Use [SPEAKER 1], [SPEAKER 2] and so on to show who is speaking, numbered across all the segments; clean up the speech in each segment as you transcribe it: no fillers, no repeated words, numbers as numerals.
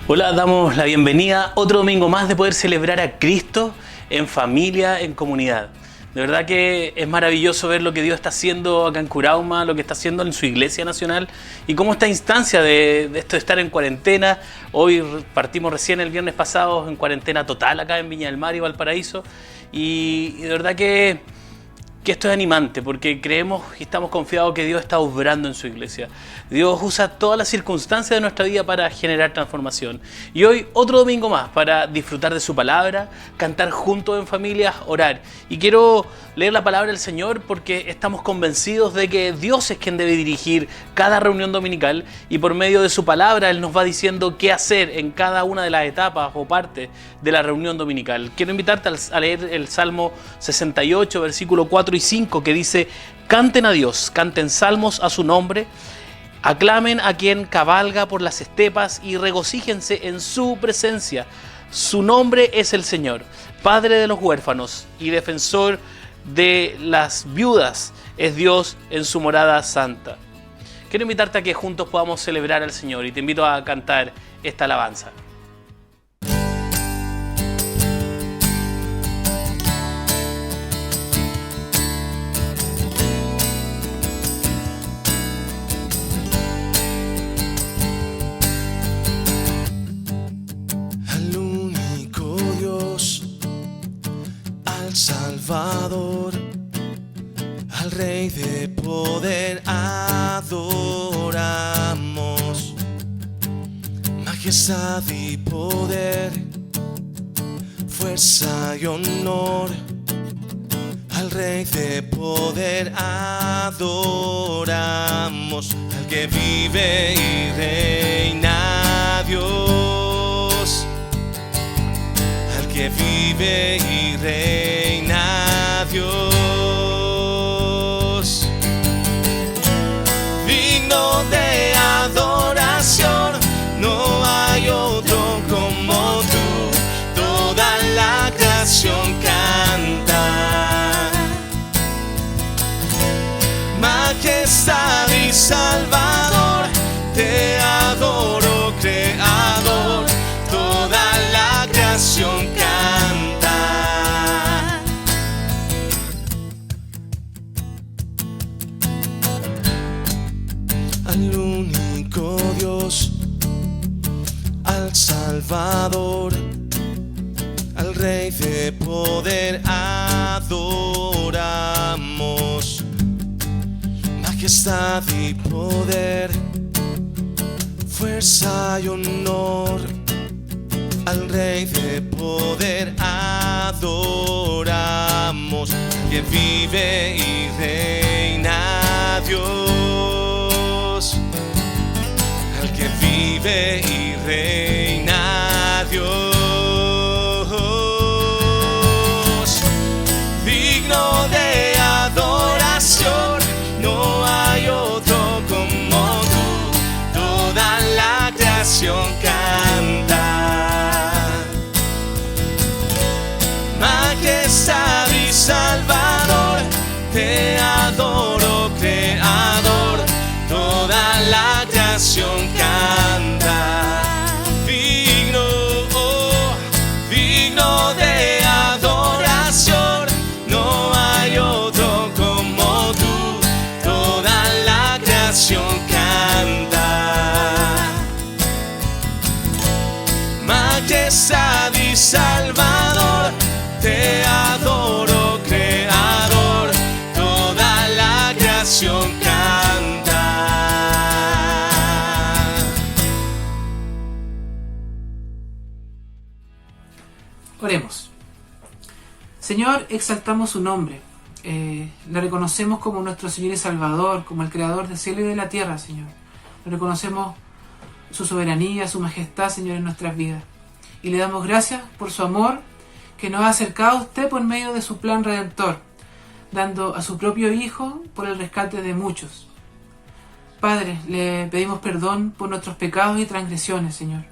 [SPEAKER 1] Hola, damos la bienvenida otro domingo más de poder celebrar a Cristo en familia, en comunidad. De verdad que es maravilloso ver lo que Dios está haciendo acá en Curauma, lo que está haciendo en su Iglesia Nacional y cómo esta instancia de esto de estar en cuarentena. Hoy partimos recién el viernes pasado en cuarentena total acá en Viña del Mar y Valparaíso y de verdad que esto es animante porque creemos y estamos confiados que Dios está obrando en su iglesia. Dios usa todas las circunstancias de nuestra vida para generar transformación. Y hoy otro domingo más para disfrutar de su palabra, cantar juntos en familia, orar. Y quiero leer la palabra del Señor porque estamos convencidos de que Dios es quien debe dirigir cada reunión dominical y por medio de su palabra Él nos va diciendo qué hacer en cada una de las etapas o partes de la reunión dominical. Quiero invitarte a leer el Salmo 68, versículo 4 y 5, que dice: canten a Dios, canten salmos a su nombre, aclamen a quien cabalga por las estepas y regocíjense en su presencia. Su nombre es el Señor, Padre de los huérfanos y defensor de las viudas, es Dios en su morada santa. Quiero invitarte a que juntos podamos celebrar al Señor y te invito a cantar esta alabanza.
[SPEAKER 2] Salvador, al Rey de poder adoramos, majestad y poder, fuerza y honor, al Rey de poder adoramos, al que vive y reina Dios, al que vive y reina Dios, digno de adoración, no hay otro como tú, toda la creación canta, majestad y Salvador, te adoro, Creador, toda la creación canta. Al único Dios, al Salvador, al Rey de poder adoramos, majestad y poder, fuerza y honor, al Rey de poder adoramos, que vive y reina Dios, al que vive y reina Dios, digno de adoración, no hay otro como tú, toda la creación canta, majestad y Salvador, te adoro, Creador, toda la creación canta, digno, oh, digno de adoración, no hay otro como tú, toda la creación canta, majestad y Salvador, te adoro, Creador, toda la creación canta.
[SPEAKER 3] Oremos. Señor, exaltamos su nombre. Le reconocemos como nuestro Señor y Salvador, como el Creador del cielo y de la tierra, Señor. Le reconocemos su soberanía, su majestad, Señor, en nuestras vidas. Y le damos gracias por su amor que nos ha acercado a usted por medio de su plan redentor, dando a su propio Hijo por el rescate de muchos. Padre, le pedimos perdón por nuestros pecados y transgresiones, Señor,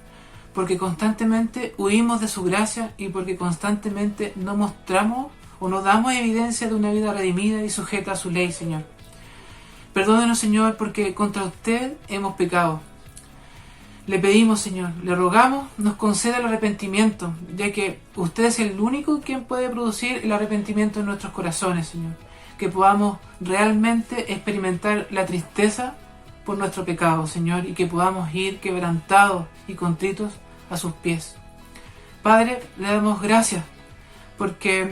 [SPEAKER 3] porque constantemente huimos de su gracia y porque constantemente no mostramos o no damos evidencia de una vida redimida y sujeta a su ley, Señor. Perdónenos, Señor, porque contra usted hemos pecado. Le pedimos, Señor, le rogamos, nos conceda el arrepentimiento, ya que usted es el único quien puede producir el arrepentimiento en nuestros corazones, Señor. Que podamos realmente experimentar la tristeza por nuestro pecado, Señor, y que podamos ir quebrantados y contritos a sus pies. Padre, le damos gracias, porque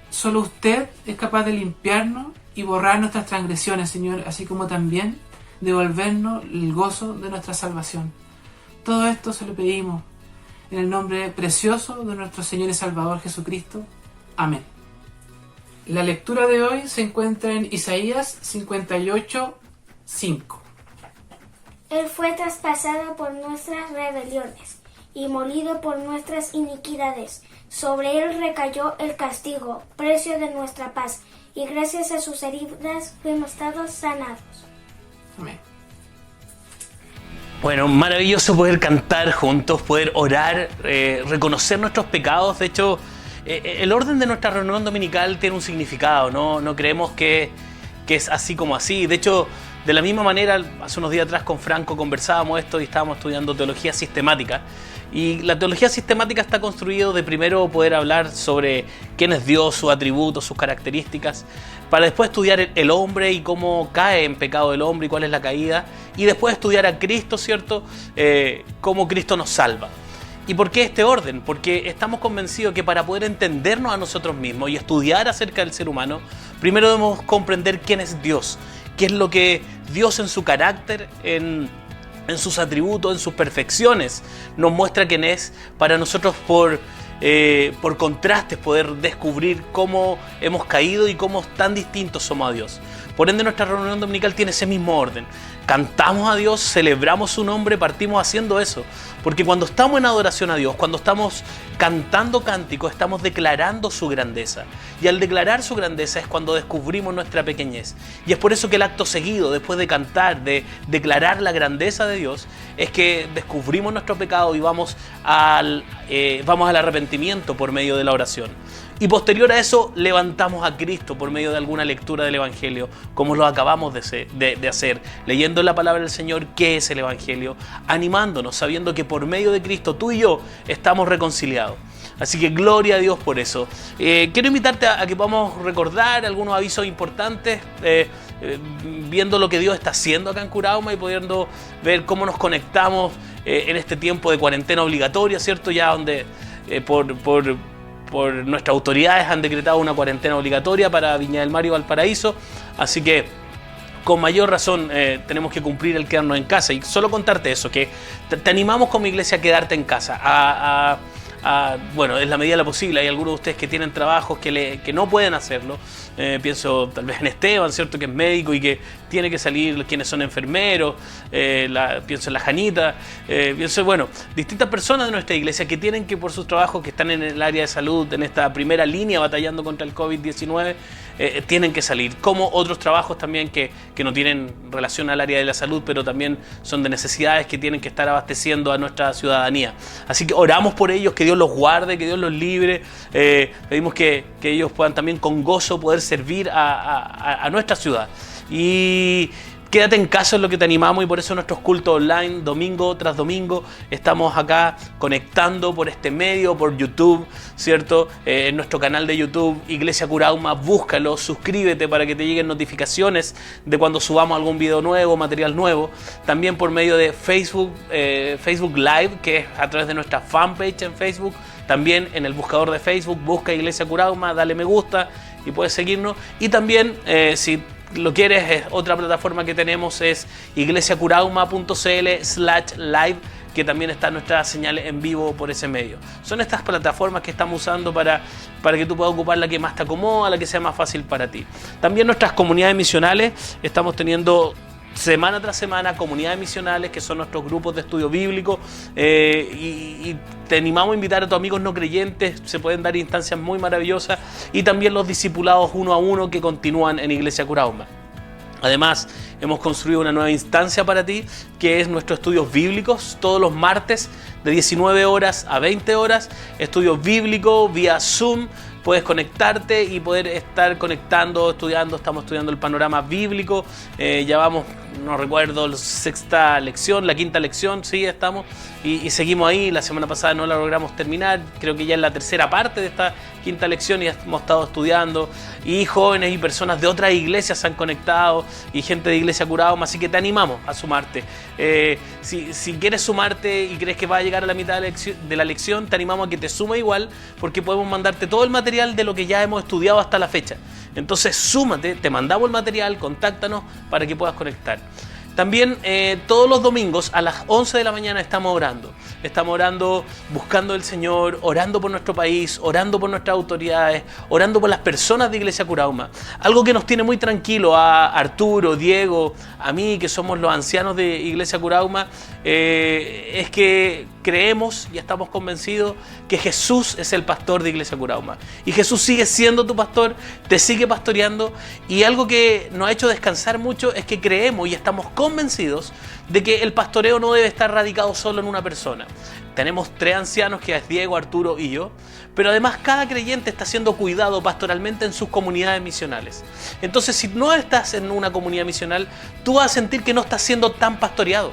[SPEAKER 3] solo usted es capaz de limpiarnos y borrar nuestras transgresiones, Señor, así como también devolvernos el gozo de nuestra salvación. Todo esto se lo pedimos en el nombre precioso de nuestro Señor y Salvador Jesucristo. Amén. La lectura de hoy se encuentra en Isaías 58:5.
[SPEAKER 4] Él fue traspasado por nuestras rebeliones y molido por nuestras iniquidades. Sobre él recayó el castigo, precio de nuestra paz, y gracias a sus heridas fuimos todos sanados.
[SPEAKER 3] Amén.
[SPEAKER 1] Bueno, maravilloso poder cantar juntos, poder orar, reconocer nuestros pecados. De hecho, el orden de nuestra reunión dominical tiene un significado, no creemos que es así como así. De hecho, de la misma manera, hace unos días atrás con Franco conversábamos esto y estábamos estudiando teología sistemática. Y la teología sistemática está construida de primero poder hablar sobre quién es Dios, sus atributos, sus características, para después estudiar el hombre y cómo cae en pecado el hombre y cuál es la caída, y después estudiar a Cristo, ¿cierto? Cómo Cristo nos salva. ¿Y por qué este orden? Porque estamos convencidos que para poder entendernos a nosotros mismos y estudiar acerca del ser humano, primero debemos comprender quién es Dios, qué es lo que Dios en su carácter, en sus atributos, en sus perfecciones, nos muestra quién es, para nosotros por contrastes poder descubrir cómo hemos caído y cómo tan distintos somos a Dios. Por ende, nuestra reunión dominical tiene ese mismo orden. Cantamos a Dios, celebramos su nombre, partimos haciendo eso. Porque cuando estamos en adoración a Dios, cuando estamos cantando cánticos, estamos declarando su grandeza. Y al declarar su grandeza es cuando descubrimos nuestra pequeñez. Y es por eso que el acto seguido, después de cantar, de declarar la grandeza de Dios, es que descubrimos nuestro pecado y vamos al arrepentimiento por medio de la oración. Y posterior a eso, levantamos a Cristo por medio de alguna lectura del Evangelio, como lo acabamos de hacer, leyendo la palabra del Señor, qué es el Evangelio, animándonos, sabiendo que por medio de Cristo tú y yo estamos reconciliados. Así que gloria a Dios por eso. Quiero invitarte a que podamos recordar algunos avisos importantes, viendo lo que Dios está haciendo acá en Curauma y pudiendo ver cómo nos conectamos en este tiempo de cuarentena obligatoria, ¿cierto? Ya donde por nuestras autoridades han decretado una cuarentena obligatoria para Viña del Mar y Valparaíso, así que con mayor razón tenemos que cumplir el quedarnos en casa. Y solo contarte eso, que te animamos como iglesia a quedarte en casa, bueno, en la medida de lo posible. Hay algunos de ustedes que tienen trabajos que no pueden hacerlo. Pienso tal vez en Esteban, ¿cierto?, que es médico y que tiene que salir, quienes son enfermeros. Pienso en la Janita. Pienso, bueno, distintas personas de nuestra iglesia que tienen que, por sus trabajos, que están en el área de salud, en esta primera línea batallando contra el COVID-19, tienen que salir. Como otros trabajos también que no tienen relación al área de la salud, pero también son de necesidades que tienen que estar abasteciendo a nuestra ciudadanía. Así que oramos por ellos, que Dios los guarde, que Dios los libre. Pedimos que ellos puedan también con gozo poder servir a nuestra ciudad. Y quédate en casa, es lo que te animamos, y por eso nuestros cultos online, domingo tras domingo, estamos acá conectando por este medio, por YouTube, ¿cierto? En nuestro canal de YouTube, Iglesia Curauma, búscalo, suscríbete para que te lleguen notificaciones de cuando subamos algún video nuevo, material nuevo. También por medio de Facebook, Facebook Live, que es a través de nuestra fanpage en Facebook. También en el buscador de Facebook, busca Iglesia Curauma, dale me gusta y puedes seguirnos. Y también, si lo quieres, otra plataforma que tenemos es iglesiacurauma.cl/live, que también está nuestra señal en vivo por ese medio. Son estas plataformas que estamos usando para que tú puedas ocupar la que más te acomoda, la que sea más fácil para ti. También nuestras comunidades misionales, estamos teniendo semana tras semana comunidades misionales, que son nuestros grupos de estudio bíblico, y te animamos a invitar a tus amigos no creyentes. Se pueden dar instancias muy maravillosas, y también los discipulados 1 a 1 que continúan en Iglesia Curauma. Además, hemos construido una nueva instancia para ti, que es nuestros estudios bíblicos, todos los martes de 19 horas a 20 horas, estudios bíblicos vía Zoom, puedes conectarte y poder estar conectando, estudiando. Estamos estudiando el panorama bíblico. Ya vamos, no recuerdo, la sexta lección, la quinta lección, sí, estamos. Y seguimos ahí. La semana pasada no la logramos terminar. Creo que ya es la tercera parte de esta quinta lección y hemos estado estudiando. Y jóvenes y personas de otras iglesias se han conectado y gente de Iglesia Curauma. Así que te animamos a sumarte. Si quieres sumarte y crees que va a llegar a la mitad de la lección, te animamos a que te sumes igual, porque podemos mandarte todo el material de lo que ya hemos estudiado hasta la fecha. Entonces súmate, te mandamos el material, contáctanos para que puedas conectar. También todos los domingos a las 11 de la mañana estamos orando. Estamos orando, buscando al Señor, orando por nuestro país, orando por nuestras autoridades, orando por las personas de Iglesia Curauma. Algo que nos tiene muy tranquilo a Arturo, Diego, a mí, que somos los ancianos de Iglesia Curauma, es que creemos y estamos convencidos que Jesús es el pastor de Iglesia Curauma. Y Jesús sigue siendo tu pastor, te sigue pastoreando. Y algo que nos ha hecho descansar mucho es que creemos y estamos convencidos de que el pastoreo no debe estar radicado solo en una persona. Tenemos 3 ancianos, que es Diego, Arturo y yo, pero además cada creyente está siendo cuidado pastoralmente en sus comunidades misionales. Entonces, si no estás en una comunidad misional, tú vas a sentir que no estás siendo tan pastoreado.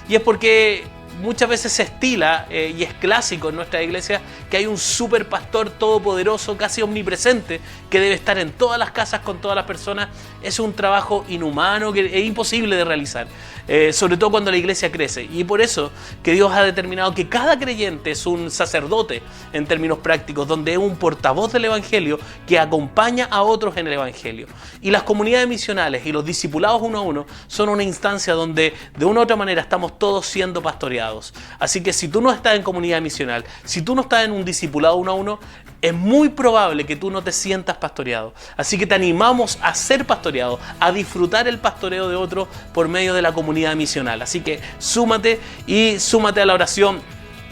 [SPEAKER 1] Y es porque muchas veces se estila, y es clásico en nuestra iglesia, que hay un super pastor todopoderoso, casi omnipresente, que debe estar en todas las casas con todas las personas. Es un trabajo inhumano que es imposible de realizar, sobre todo cuando la iglesia crece. Y por eso que Dios ha determinado que cada creyente es un sacerdote en términos prácticos, donde es un portavoz del evangelio que acompaña a otros en el evangelio. Y las comunidades misionales y los discipulados uno a uno son una instancia donde de una u otra manera estamos todos siendo pastoreados. Así que si tú no estás en comunidad misional, si tú no estás en un discipulado uno a uno, es muy probable que tú no te sientas pastoreado. Así que te animamos a ser pastoreado, a disfrutar el pastoreo de otro por medio de la comunidad misional. Así que súmate a la oración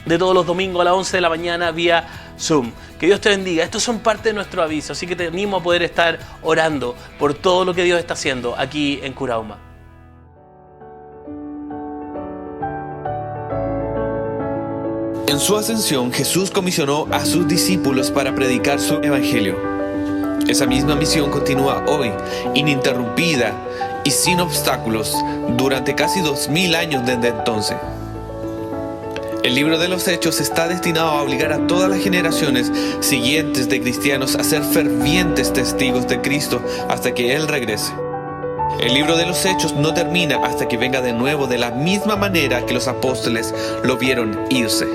[SPEAKER 1] de todos los domingos a las 11 de la mañana vía Zoom. Que Dios te bendiga. Estos son parte de nuestro aviso, así que te animo a poder estar orando por todo lo que Dios está haciendo aquí en Curauma.
[SPEAKER 2] En su ascensión, Jesús comisionó a sus discípulos para predicar su evangelio. Esa misma misión continúa hoy, ininterrumpida y sin obstáculos, durante casi 2000 años desde entonces. El libro de los Hechos está destinado a obligar a todas las generaciones siguientes de cristianos a ser fervientes testigos de Cristo hasta que Él regrese. El libro de los Hechos no termina hasta que venga de nuevo, de la misma manera que los apóstoles lo vieron irse.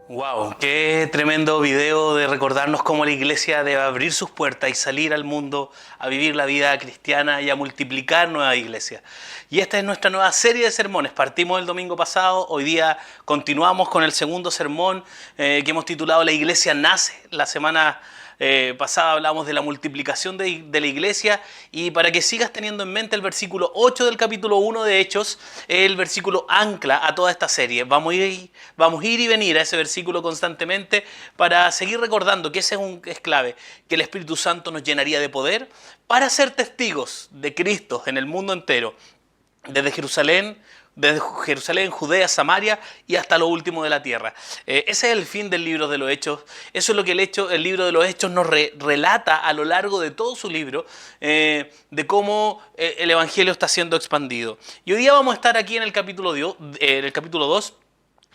[SPEAKER 1] Wow, qué tremendo video de recordarnos cómo la iglesia debe abrir sus puertas y salir al mundo a vivir la vida cristiana y a multiplicar nuevas iglesias. Y esta es nuestra nueva serie de sermones. Partimos el domingo pasado, hoy día continuamos con el segundo sermón que hemos titulado La Iglesia Nace. La semana pasada hablamos de la multiplicación de la iglesia, y para que sigas teniendo en mente el versículo 8 del capítulo 1 de Hechos, el versículo ancla a toda esta serie. Vamos a ir y venir a ese versículo constantemente para seguir recordando que ese es clave, que el Espíritu Santo nos llenaría de poder para ser testigos de Cristo en el mundo entero, desde Jerusalén, Judea, Samaria y hasta lo último de la tierra. Ese es el fin del libro de los Hechos. Eso es lo que el libro de los Hechos nos relata a lo largo de todo su libro, de cómo el Evangelio está siendo expandido. Y hoy día vamos a estar aquí en el capítulo 2,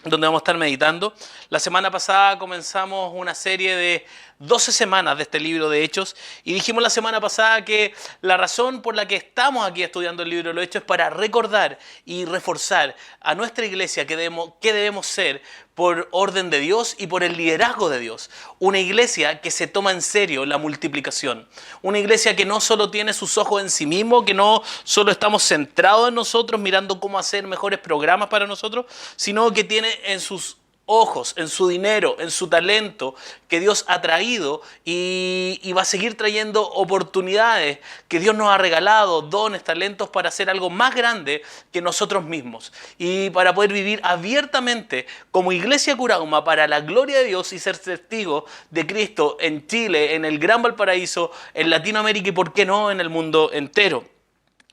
[SPEAKER 1] donde vamos a estar meditando. La semana pasada comenzamos una serie de 12 semanas de este libro de Hechos, y dijimos la semana pasada que la razón por la que estamos aquí estudiando el libro de los Hechos es para recordar y reforzar a nuestra iglesia que debemos ser por orden de Dios y por el liderazgo de Dios. Una iglesia que se toma en serio la multiplicación. Una iglesia que no solo tiene sus ojos en sí mismo, que no solo estamos centrados en nosotros mirando cómo hacer mejores programas para nosotros, sino que tiene en sus ojos, en su dinero, en su talento que Dios ha traído y va a seguir trayendo oportunidades que Dios nos ha regalado, dones, talentos para hacer algo más grande que nosotros mismos y para poder vivir abiertamente como Iglesia Curauma para la gloria de Dios y ser testigos de Cristo en Chile, en el Gran Valparaíso, en Latinoamérica y por qué no en el mundo entero.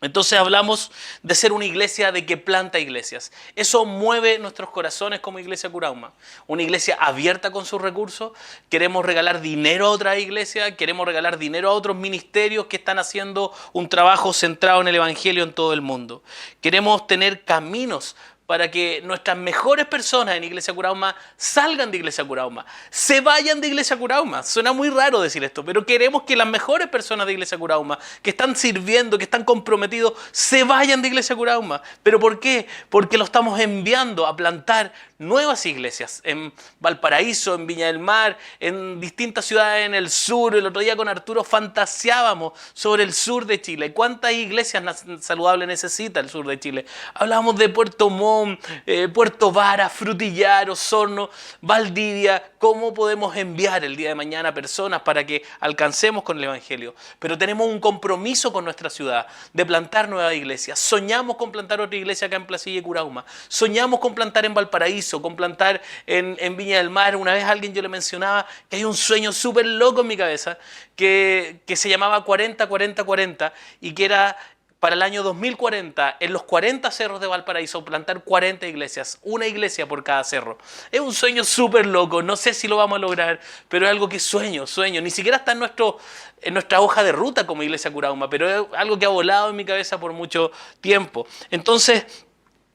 [SPEAKER 1] Entonces hablamos de ser una iglesia de que planta iglesias. Eso mueve nuestros corazones como Iglesia Curauma. Una iglesia abierta con sus recursos. Queremos regalar dinero a otra iglesia, queremos regalar dinero a otros ministerios que están haciendo un trabajo centrado en el Evangelio en todo el mundo. Queremos tener caminos para que nuestras mejores personas en Iglesia Curauma salgan de Iglesia Curauma, se vayan de Iglesia Curauma. Suena muy raro decir esto, pero queremos que las mejores personas de Iglesia Curauma, que están sirviendo, que están comprometidos, se vayan de Iglesia Curauma. ¿Pero por qué? Porque lo estamos enviando a plantar nuevas iglesias en Valparaíso, en Viña del Mar, en distintas ciudades en el sur. El otro día con Arturo fantaseábamos sobre el sur de Chile. ¿Cuántas iglesias saludables necesita el sur de Chile? Hablábamos de Puerto Montt, Puerto Vara, Frutillar, Osorno, Valdivia. ¿Cómo podemos enviar el día de mañana personas para que alcancemos con el Evangelio? Pero tenemos un compromiso con nuestra ciudad de plantar nuevas iglesias. Soñamos con plantar otra iglesia acá en Placilla y Curauma. Soñamos con plantar en Valparaíso, con plantar en Viña del Mar. Una vez alguien yo le mencionaba que hay un sueño súper loco en mi cabeza que se llamaba 40-40-40 y que era para el año 2040, en los 40 cerros de Valparaíso, plantar 40 iglesias, una iglesia por cada cerro. Es un sueño súper loco, no sé si lo vamos a lograr, pero es algo que sueño. Ni siquiera está en nuestra hoja de ruta como Iglesia Curauma, pero es algo que ha volado en mi cabeza por mucho tiempo. Entonces,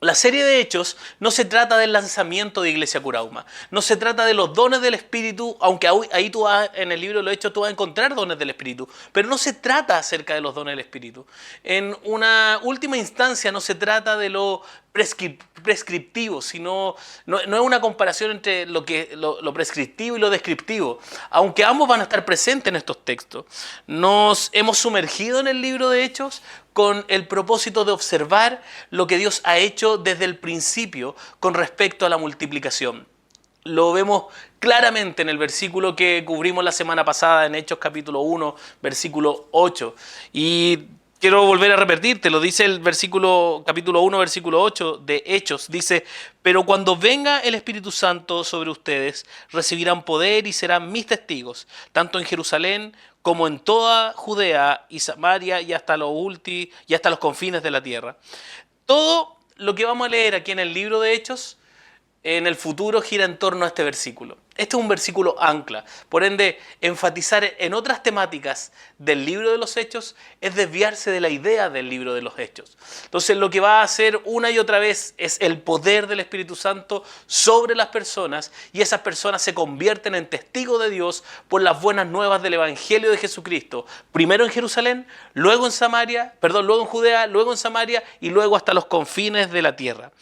[SPEAKER 1] la serie de Hechos no se trata del lanzamiento de Iglesia Curauma, no se trata de los dones del Espíritu, aunque ahí en el libro de los Hechos tú vas a encontrar dones del Espíritu, pero no se trata acerca de los dones del Espíritu. En una última instancia no se trata de lo prescriptivo, sino no es una comparación entre lo prescriptivo y lo descriptivo, aunque ambos van a estar presentes en estos textos. Nos hemos sumergido en el libro de Hechos con el propósito de observar lo que Dios ha hecho desde el principio con respecto a la multiplicación. Lo vemos claramente en el versículo que cubrimos la semana pasada en Hechos capítulo 1, versículo 8. Y quiero volver a repetirte, lo dice el capítulo 1, versículo 8 de Hechos. Dice, pero cuando venga el Espíritu Santo sobre ustedes, recibirán poder y serán mis testigos, tanto en Jerusalén como en toda Judea y Samaria y hasta los confines de la tierra. Todo lo que vamos a leer aquí en el libro de Hechos, en el futuro gira en torno a este versículo. Este es un versículo ancla. Por ende, enfatizar en otras temáticas del libro de los Hechos es desviarse de la idea del libro de los Hechos. Entonces, lo que va a hacer una y otra vez es el poder del Espíritu Santo sobre las personas y esas personas se convierten en testigos de Dios por las buenas nuevas del Evangelio de Jesucristo. Primero en Jerusalén, luego en Judea, luego en Samaria y luego hasta los confines de la tierra.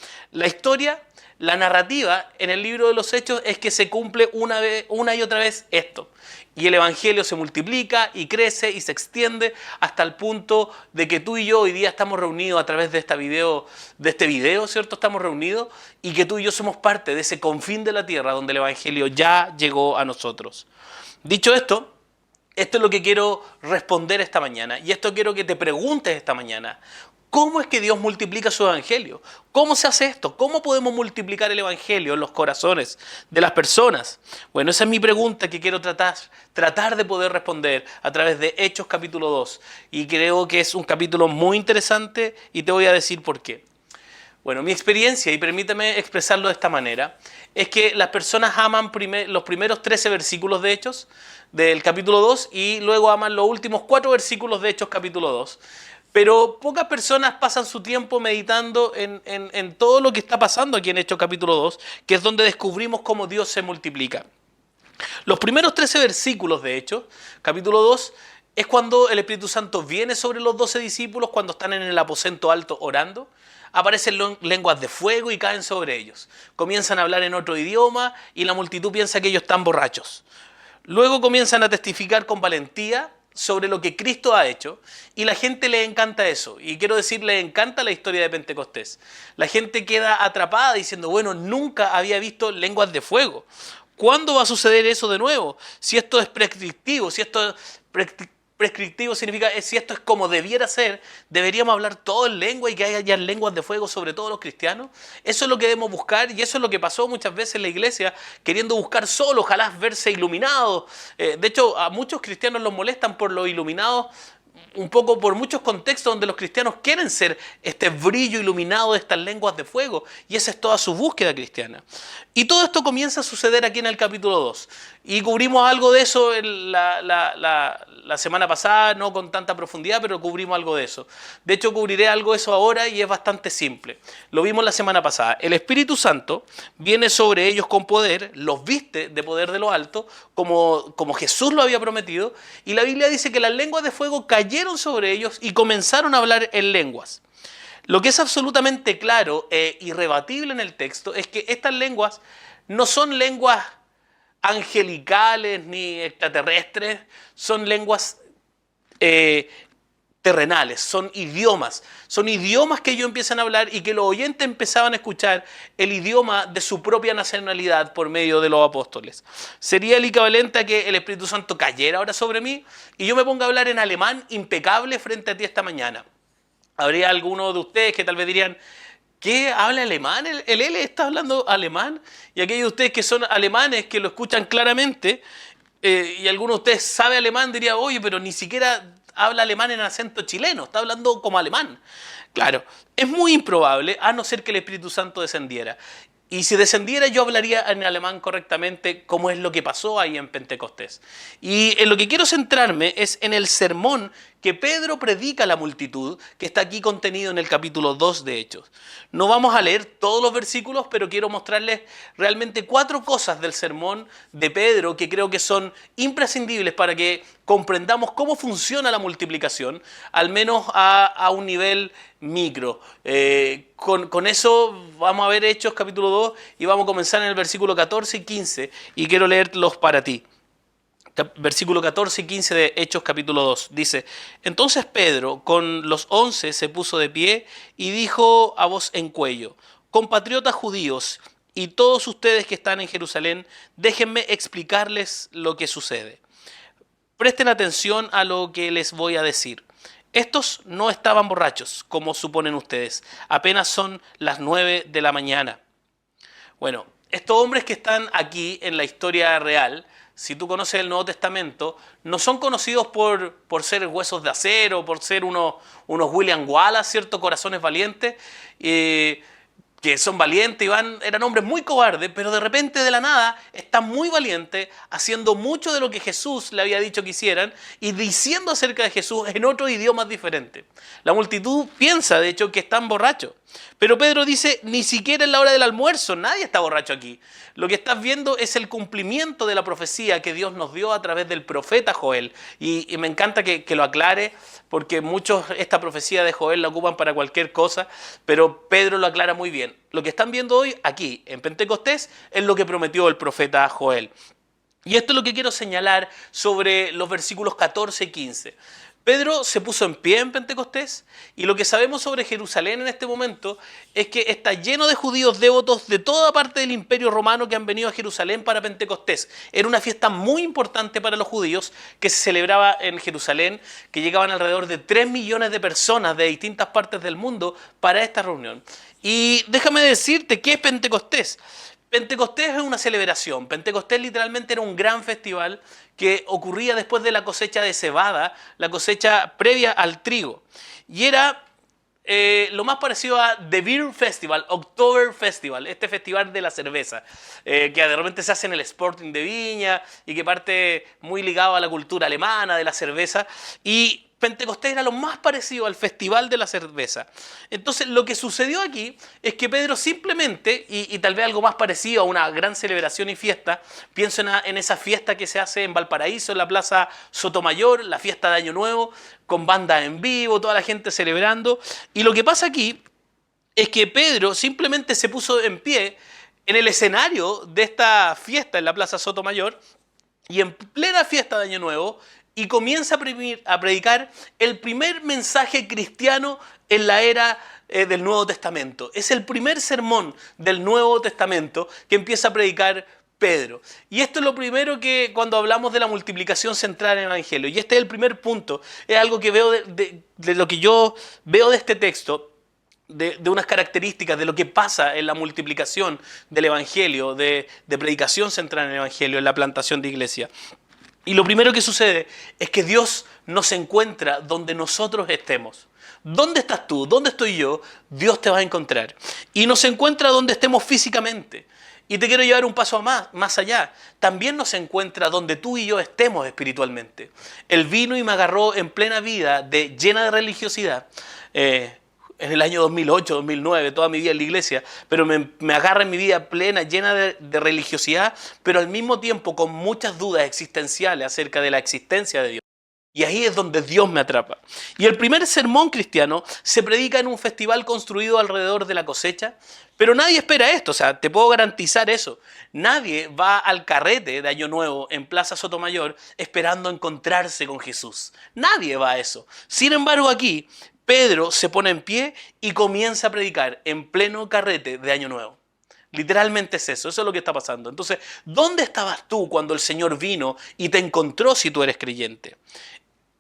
[SPEAKER 1] La narrativa en el libro de los Hechos es que se cumple una y otra vez esto. Y el Evangelio se multiplica y crece y se extiende hasta el punto de que tú y yo hoy día estamos reunidos a través de este video, ¿cierto? Estamos reunidos y que tú y yo somos parte de ese confín de la tierra donde el Evangelio ya llegó a nosotros. Dicho esto es lo que quiero responder esta mañana y esto quiero que te preguntes esta mañana. ¿Cómo es que Dios multiplica su evangelio? ¿Cómo se hace esto? ¿Cómo podemos multiplicar el evangelio en los corazones de las personas? Bueno, esa es mi pregunta que quiero tratar de poder responder a través de Hechos capítulo 2. Y creo que es un capítulo muy interesante y te voy a decir por qué. Bueno, mi experiencia, y permítame expresarlo de esta manera, es que las personas aman los primeros 13 versículos de Hechos del capítulo 2 y luego aman los últimos 4 versículos de Hechos capítulo 2. Pero pocas personas pasan su tiempo meditando en todo lo que está pasando aquí en Hechos capítulo 2, que es donde descubrimos cómo Dios se multiplica. Los primeros 13 versículos de Hechos, capítulo 2, es cuando el Espíritu Santo viene sobre los 12 discípulos, cuando están en el aposento alto orando. Aparecen lenguas de fuego y caen sobre ellos. Comienzan a hablar en otro idioma y la multitud piensa que ellos están borrachos. Luego comienzan a testificar con valentía sobre lo que Cristo ha hecho y la gente le encanta eso. Y quiero decir, le encanta la historia de Pentecostés. La gente queda atrapada diciendo, bueno, nunca había visto lenguas de fuego. ¿Cuándo va a suceder eso de nuevo? Si esto es prescriptivo, si esto es prescriptivo significa si esto es como debiera ser, deberíamos hablar todo en lengua y que haya lenguas de fuego sobre todos los cristianos. Eso es lo que debemos buscar y eso es lo que pasó muchas veces en la iglesia, queriendo buscar solo, ojalá verse iluminados. De hecho, a muchos cristianos los molestan por los iluminados, un poco por muchos contextos donde los cristianos quieren ser este brillo iluminado de estas lenguas de fuego, y esa es toda su búsqueda cristiana. Y todo esto comienza a suceder aquí en el capítulo 2. Y cubrimos algo de eso en la semana pasada, no con tanta profundidad, pero cubrimos algo de eso. De hecho, cubriré algo de eso ahora y es bastante simple. Lo vimos la semana pasada. El Espíritu Santo viene sobre ellos con poder, los viste de poder de lo alto, como Jesús lo había prometido, y la Biblia dice que las lenguas de fuego cayeron sobre ellos y comenzaron a hablar en lenguas. Lo que es absolutamente claro e irrebatible en el texto es que estas lenguas no son lenguas angelicales ni extraterrestres, son lenguas terrenales, son idiomas que ellos empiezan a hablar y que los oyentes empezaban a escuchar el idioma de su propia nacionalidad por medio de los apóstoles. Sería el equivalente a que el Espíritu Santo cayera ahora sobre mí y yo me ponga a hablar en alemán impecable frente a ti esta mañana. Habría algunos de ustedes que tal vez dirían, ¿qué? ¿Habla alemán? ¿El L está hablando alemán? Y aquellos de ustedes que son alemanes, que lo escuchan claramente, y algunos de ustedes sabe alemán, diría, oye, pero ni siquiera habla alemán en acento chileno, está hablando como alemán. Claro, es muy improbable, a no ser que el Espíritu Santo descendiera. Y si descendiera, yo hablaría en alemán correctamente, como es lo que pasó ahí en Pentecostés. Y en lo que quiero centrarme es en el sermón que Pedro predica a la multitud, que está aquí contenido en el capítulo 2 de Hechos. No vamos a leer todos los versículos, pero quiero mostrarles realmente 4 cosas del sermón de Pedro que creo que son imprescindibles para que comprendamos cómo funciona la multiplicación, al menos a un nivel micro. Con eso vamos a ver Hechos capítulo 2 y vamos a comenzar en el versículo 14 y 15 y quiero leerlos para ti. Versículo 14 y 15 de Hechos capítulo 2. Dice, entonces Pedro con los 11 se puso de pie y dijo a voz en cuello, compatriotas judíos y todos ustedes que están en Jerusalén, déjenme explicarles lo que sucede. Presten atención a lo que les voy a decir. Estos no estaban borrachos, como suponen ustedes. Apenas son las 9 de la mañana. Bueno, estos hombres que están aquí en la historia real, si tú conoces el Nuevo Testamento, no son conocidos por ser huesos de acero, por ser unos William Wallace, ¿cierto? Corazones valientes, que son valientes y eran hombres muy cobardes, pero de repente de la nada están muy valientes, haciendo mucho de lo que Jesús le había dicho que hicieran y diciendo acerca de Jesús en otros idiomas diferentes. La multitud piensa, de hecho, que están borrachos. Pero Pedro dice, ni siquiera en la hora del almuerzo, nadie está borracho aquí. Lo que estás viendo es el cumplimiento de la profecía que Dios nos dio a través del profeta Joel. Y me encanta que lo aclare, porque muchos esta profecía de Joel la ocupan para cualquier cosa, pero Pedro lo aclara muy bien. Lo que están viendo hoy aquí en Pentecostés es lo que prometió el profeta Joel. Y esto es lo que quiero señalar sobre los versículos 14 y 15. Pedro se puso en pie en Pentecostés y lo que sabemos sobre Jerusalén en este momento es que está lleno de judíos devotos de toda parte del Imperio Romano que han venido a Jerusalén para Pentecostés. Era una fiesta muy importante para los judíos que se celebraba en Jerusalén, que llegaban alrededor de 3 millones de personas de distintas partes del mundo para esta reunión. Y déjame decirte, ¿qué es Pentecostés? Pentecostés es una celebración. Pentecostés literalmente era un gran festival que ocurría después de la cosecha de cebada, la cosecha previa al trigo. Y era lo más parecido a The Beer Festival, October Festival, este festival de la cerveza, que de repente se hace en el Sporting de Viña y que parte muy ligado a la cultura alemana de la cerveza. Y Pentecostés era lo más parecido al festival de la cerveza. Entonces lo que sucedió aquí es que Pedro simplemente, y tal vez algo más parecido a una gran celebración y fiesta, pienso en esa fiesta que se hace en Valparaíso, en la Plaza Sotomayor, la fiesta de Año Nuevo, con banda en vivo, toda la gente celebrando. Y lo que pasa aquí es que Pedro simplemente se puso en pie en el escenario de esta fiesta en la Plaza Sotomayor y en plena fiesta de Año Nuevo, y comienza a predicar el primer mensaje cristiano en la era del Nuevo Testamento. Es el primer sermón del Nuevo Testamento que empieza a predicar Pedro. Y esto es lo primero que cuando hablamos de la multiplicación central en el Evangelio. Y este es el primer punto. Es algo que veo de lo que yo veo de este texto, de unas características de lo que pasa en la multiplicación del Evangelio, de predicación central en el Evangelio, en la plantación de iglesia. Y lo primero que sucede es que Dios nos encuentra donde nosotros estemos. ¿Dónde estás tú? ¿Dónde estoy yo? Dios te va a encontrar. Y nos encuentra donde estemos físicamente. Y te quiero llevar un paso más allá. También nos encuentra donde tú y yo estemos espiritualmente. Él vino y me agarró en plena vida, llena de religiosidad, en el año 2008, 2009, toda mi vida en la iglesia, pero me agarra en mi vida plena, llena de religiosidad, pero al mismo tiempo con muchas dudas existenciales acerca de la existencia de Dios. Y ahí es donde Dios me atrapa. Y el primer sermón cristiano se predica en un festival construido alrededor de la cosecha, pero nadie espera esto, o sea, te puedo garantizar eso. Nadie va al carrete de Año Nuevo en Plaza Sotomayor esperando encontrarse con Jesús. Nadie va a eso. Sin embargo, aquí Pedro se pone en pie y comienza a predicar en pleno carrete de Año Nuevo. Literalmente es eso es lo que está pasando. Entonces, ¿dónde estabas tú cuando el Señor vino y te encontró si tú eres creyente?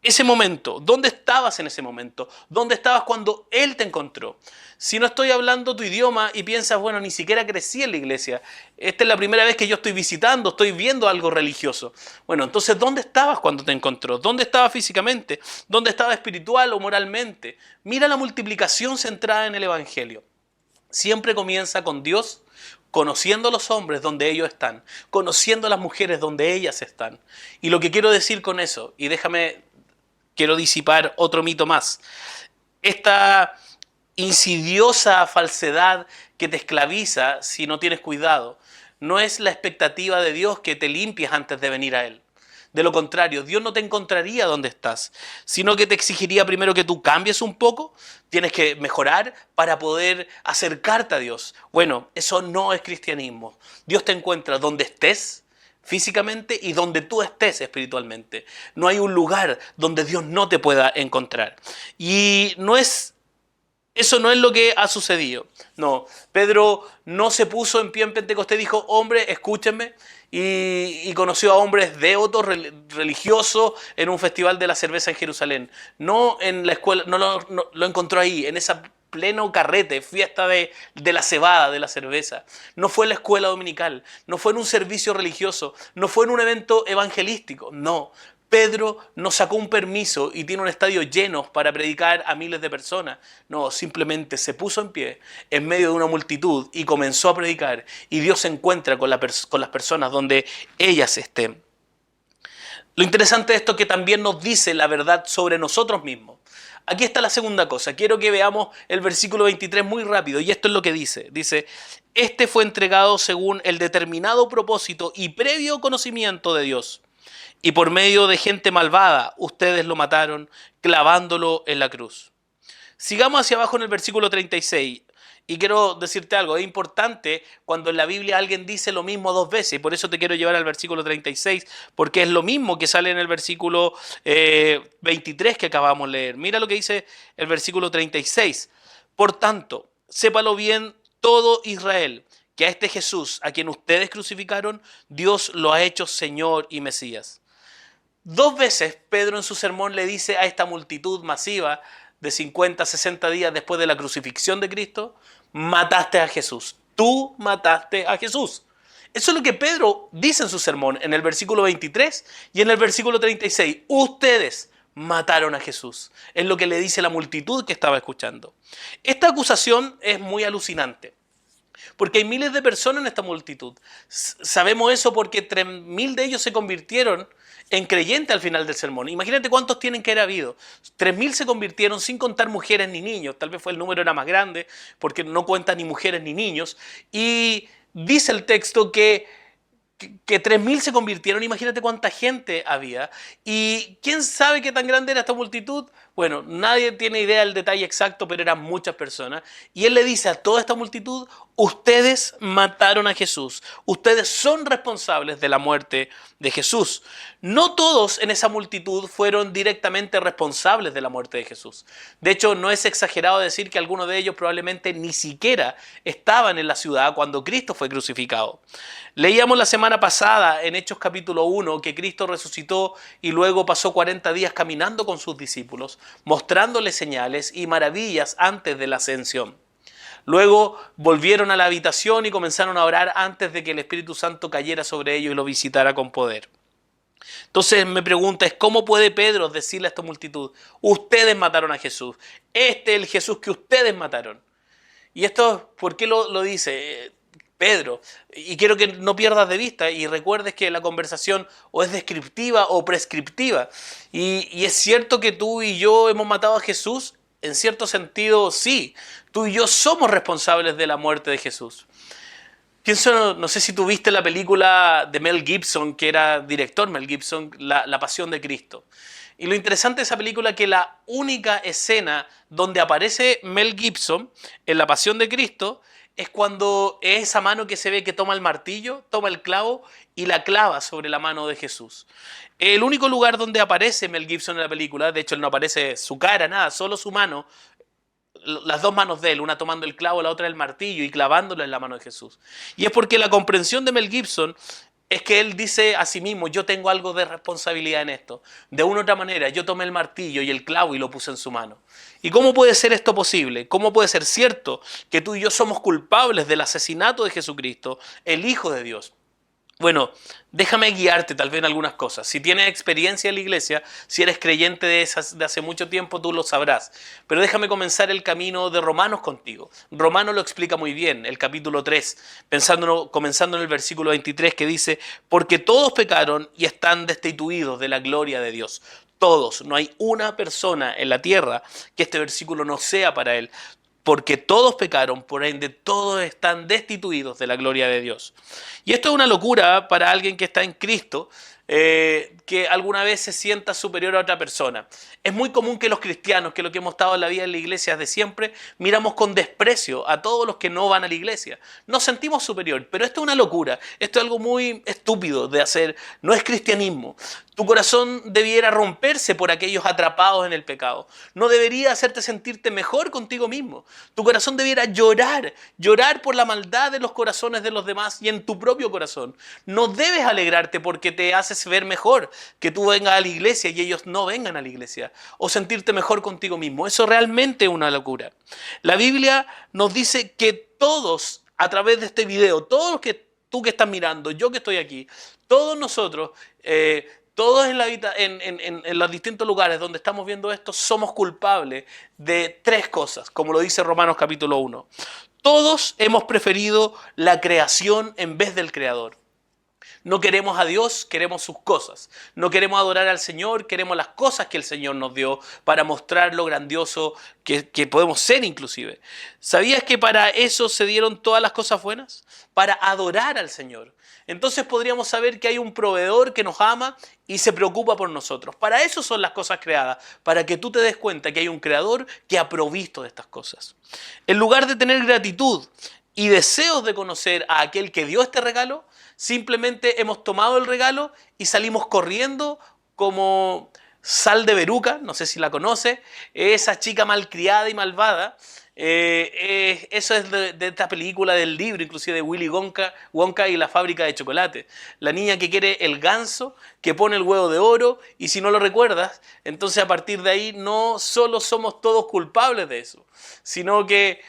[SPEAKER 1] Ese momento, ¿dónde estabas en ese momento? ¿Dónde estabas cuando Él te encontró? Si no estoy hablando tu idioma y piensas, bueno, ni siquiera crecí en la iglesia, esta es la primera vez que yo estoy visitando, estoy viendo algo religioso. Bueno, entonces, ¿dónde estabas cuando te encontró? ¿Dónde estabas físicamente? ¿Dónde estabas espiritual o moralmente? Mira la multiplicación centrada en el Evangelio. Siempre comienza con Dios, conociendo a los hombres donde ellos están, conociendo a las mujeres donde ellas están. Y lo que quiero decir con eso, y quiero disipar otro mito más. Esta insidiosa falsedad que te esclaviza si no tienes cuidado, no es la expectativa de Dios que te limpies antes de venir a Él. De lo contrario, Dios no te encontraría donde estás, sino que te exigiría primero que tú cambies un poco, tienes que mejorar para poder acercarte a Dios. Bueno, eso no es cristianismo. Dios te encuentra donde estés físicamente y donde tú estés espiritualmente. No hay un lugar donde Dios no te pueda encontrar. Y eso no es lo que ha sucedido. No, Pedro no se puso en pie en Pentecostés y dijo, hombre, escúchenme, y conoció a hombres devotos, religiosos, en un festival de la cerveza en Jerusalén. No en la escuela, no lo encontró ahí, en esa pleno carrete, fiesta de la cebada, de la cerveza. No fue en la escuela dominical, no fue en un servicio religioso, no fue en un evento evangelístico, no. Pedro no sacó un permiso y tiene un estadio lleno para predicar a miles de personas. No, simplemente se puso en pie en medio de una multitud y comenzó a predicar. Y Dios se encuentra con las personas donde ellas estén. Lo interesante de esto es que también nos dice la verdad sobre nosotros mismos. Aquí está la segunda cosa. Quiero que veamos el versículo 23 muy rápido. Y esto es lo que dice. Dice, este fue entregado según el determinado propósito y previo conocimiento de Dios. Y por medio de gente malvada, ustedes lo mataron clavándolo en la cruz. Sigamos hacia abajo en el versículo 36. Y quiero decirte algo, es importante cuando en la Biblia alguien dice lo mismo dos veces. Y por eso te quiero llevar al versículo 36, porque es lo mismo que sale en el versículo 23 que acabamos de leer. Mira lo que dice el versículo 36. Por tanto, sépalo bien todo Israel, que a este Jesús, a quien ustedes crucificaron, Dios lo ha hecho Señor y Mesías. Dos veces Pedro en su sermón le dice a esta multitud masiva de 50, 60 días después de la crucifixión de Cristo, mataste a Jesús. Tú mataste a Jesús. Eso es lo que Pedro dice en su sermón, en el versículo 23 y en el versículo 36. Ustedes mataron a Jesús. Es lo que le dice la multitud que estaba escuchando. Esta acusación es muy alucinante, porque hay miles de personas en esta multitud. Sabemos eso porque 3.000 de ellos se convirtieron en creyentes al final del sermón. Imagínate cuántos tienen que haber habido. 3.000 se convirtieron sin contar mujeres ni niños. Tal vez el número era más grande porque no cuentan ni mujeres ni niños. Y dice el texto que 3.000 se convirtieron. Imagínate cuánta gente había. ¿Y quién sabe qué tan grande era esta multitud? Bueno, nadie tiene idea del detalle exacto, pero eran muchas personas. Y él le dice a toda esta multitud, ustedes mataron a Jesús. Ustedes son responsables de la muerte de Jesús. No todos en esa multitud fueron directamente responsables de la muerte de Jesús. De hecho, no es exagerado decir que algunos de ellos probablemente ni siquiera estaban en la ciudad cuando Cristo fue crucificado. Leíamos la semana pasada en Hechos capítulo 1 que Cristo resucitó y luego pasó 40 días caminando con sus discípulos, mostrándoles señales y maravillas antes de la ascensión. Luego volvieron a la habitación y comenzaron a orar antes de que el Espíritu Santo cayera sobre ellos y los visitara con poder. Entonces me pregunta es ¿cómo puede Pedro decirle a esta multitud, ustedes mataron a Jesús? Este es el Jesús que ustedes mataron. Y esto, ¿por qué lo dice Pedro? Y quiero que no pierdas de vista y recuerdes que la conversación o es descriptiva o prescriptiva. Y es cierto que tú y yo hemos matado a Jesús, en cierto sentido sí. Tú y yo somos responsables de la muerte de Jesús. Pienso, no sé si tú viste la película de Mel Gibson, que era director Mel Gibson, La Pasión de Cristo. Y lo interesante de esa película es que la única escena donde aparece Mel Gibson en La Pasión de Cristo es cuando es esa mano que se ve que toma el martillo, toma el clavo y la clava sobre la mano de Jesús. El único lugar donde aparece Mel Gibson en la película, de hecho no aparece su cara, nada, solo su mano, las dos manos de él, una tomando el clavo, la otra el martillo y clavándolo en la mano de Jesús. Y es porque la comprensión de Mel Gibson es que él dice a sí mismo, yo tengo algo de responsabilidad en esto. De una u otra manera, yo tomé el martillo y el clavo y lo puse en su mano. ¿Y cómo puede ser esto posible? ¿Cómo puede ser cierto que tú y yo somos culpables del asesinato de Jesucristo, el Hijo de Dios? Bueno, déjame guiarte tal vez en algunas cosas. Si tienes experiencia en la iglesia, si eres creyente de hace mucho tiempo, tú lo sabrás. Pero déjame comenzar el camino de Romanos contigo. Romanos lo explica muy bien, el capítulo 3, comenzando en el versículo 23 que dice, porque todos pecaron y están destituidos de la gloria de Dios. Todos, no hay una persona en la tierra que este versículo no sea para él. Porque todos pecaron, por ende todos están destituidos de la gloria de Dios. Y esto es una locura para alguien que está en Cristo, que alguna vez se sienta superior a otra persona. Es muy común que los cristianos, que lo que hemos estado en la vida en la iglesia desde siempre, miramos con desprecio a todos los que no van a la iglesia. Nos sentimos superior, pero esto es una locura. Esto es algo muy estúpido de hacer. No es cristianismo. Tu corazón debiera romperse por aquellos atrapados en el pecado. No debería hacerte sentirte mejor contigo mismo. Tu corazón debiera llorar por la maldad de los corazones de los demás y en tu propio corazón. No debes alegrarte porque te haces ver mejor que tú vengas a la iglesia y ellos no vengan a la iglesia. O sentirte mejor contigo mismo. Eso realmente es una locura. La Biblia nos dice que todos, a través de este video, todos tú que estás mirando, yo que estoy aquí, todos nosotros, todos en los distintos lugares donde estamos viendo esto, somos culpables de tres cosas, como lo dice Romanos capítulo 1. Todos hemos preferido la creación en vez del Creador. No queremos a Dios, queremos sus cosas. No queremos adorar al Señor, queremos las cosas que el Señor nos dio para mostrar lo grandioso que podemos ser inclusive. ¿Sabías que para eso se dieron todas las cosas buenas? Para adorar al Señor. Entonces podríamos saber que hay un proveedor que nos ama y se preocupa por nosotros. Para eso son las cosas creadas, para que tú te des cuenta que hay un creador que ha provisto de estas cosas. En lugar de tener gratitud y deseos de conocer a aquel que dio este regalo, simplemente hemos tomado el regalo y salimos corriendo como Sal de Veruca, no sé si la conoce, esa chica malcriada y malvada. Eso es de esta película del libro, inclusive de Willy Wonka y la fábrica de chocolate. La niña que quiere el ganso, que pone el huevo de oro, y si no lo recuerdas, entonces a partir de ahí no solo somos todos culpables de eso, sino que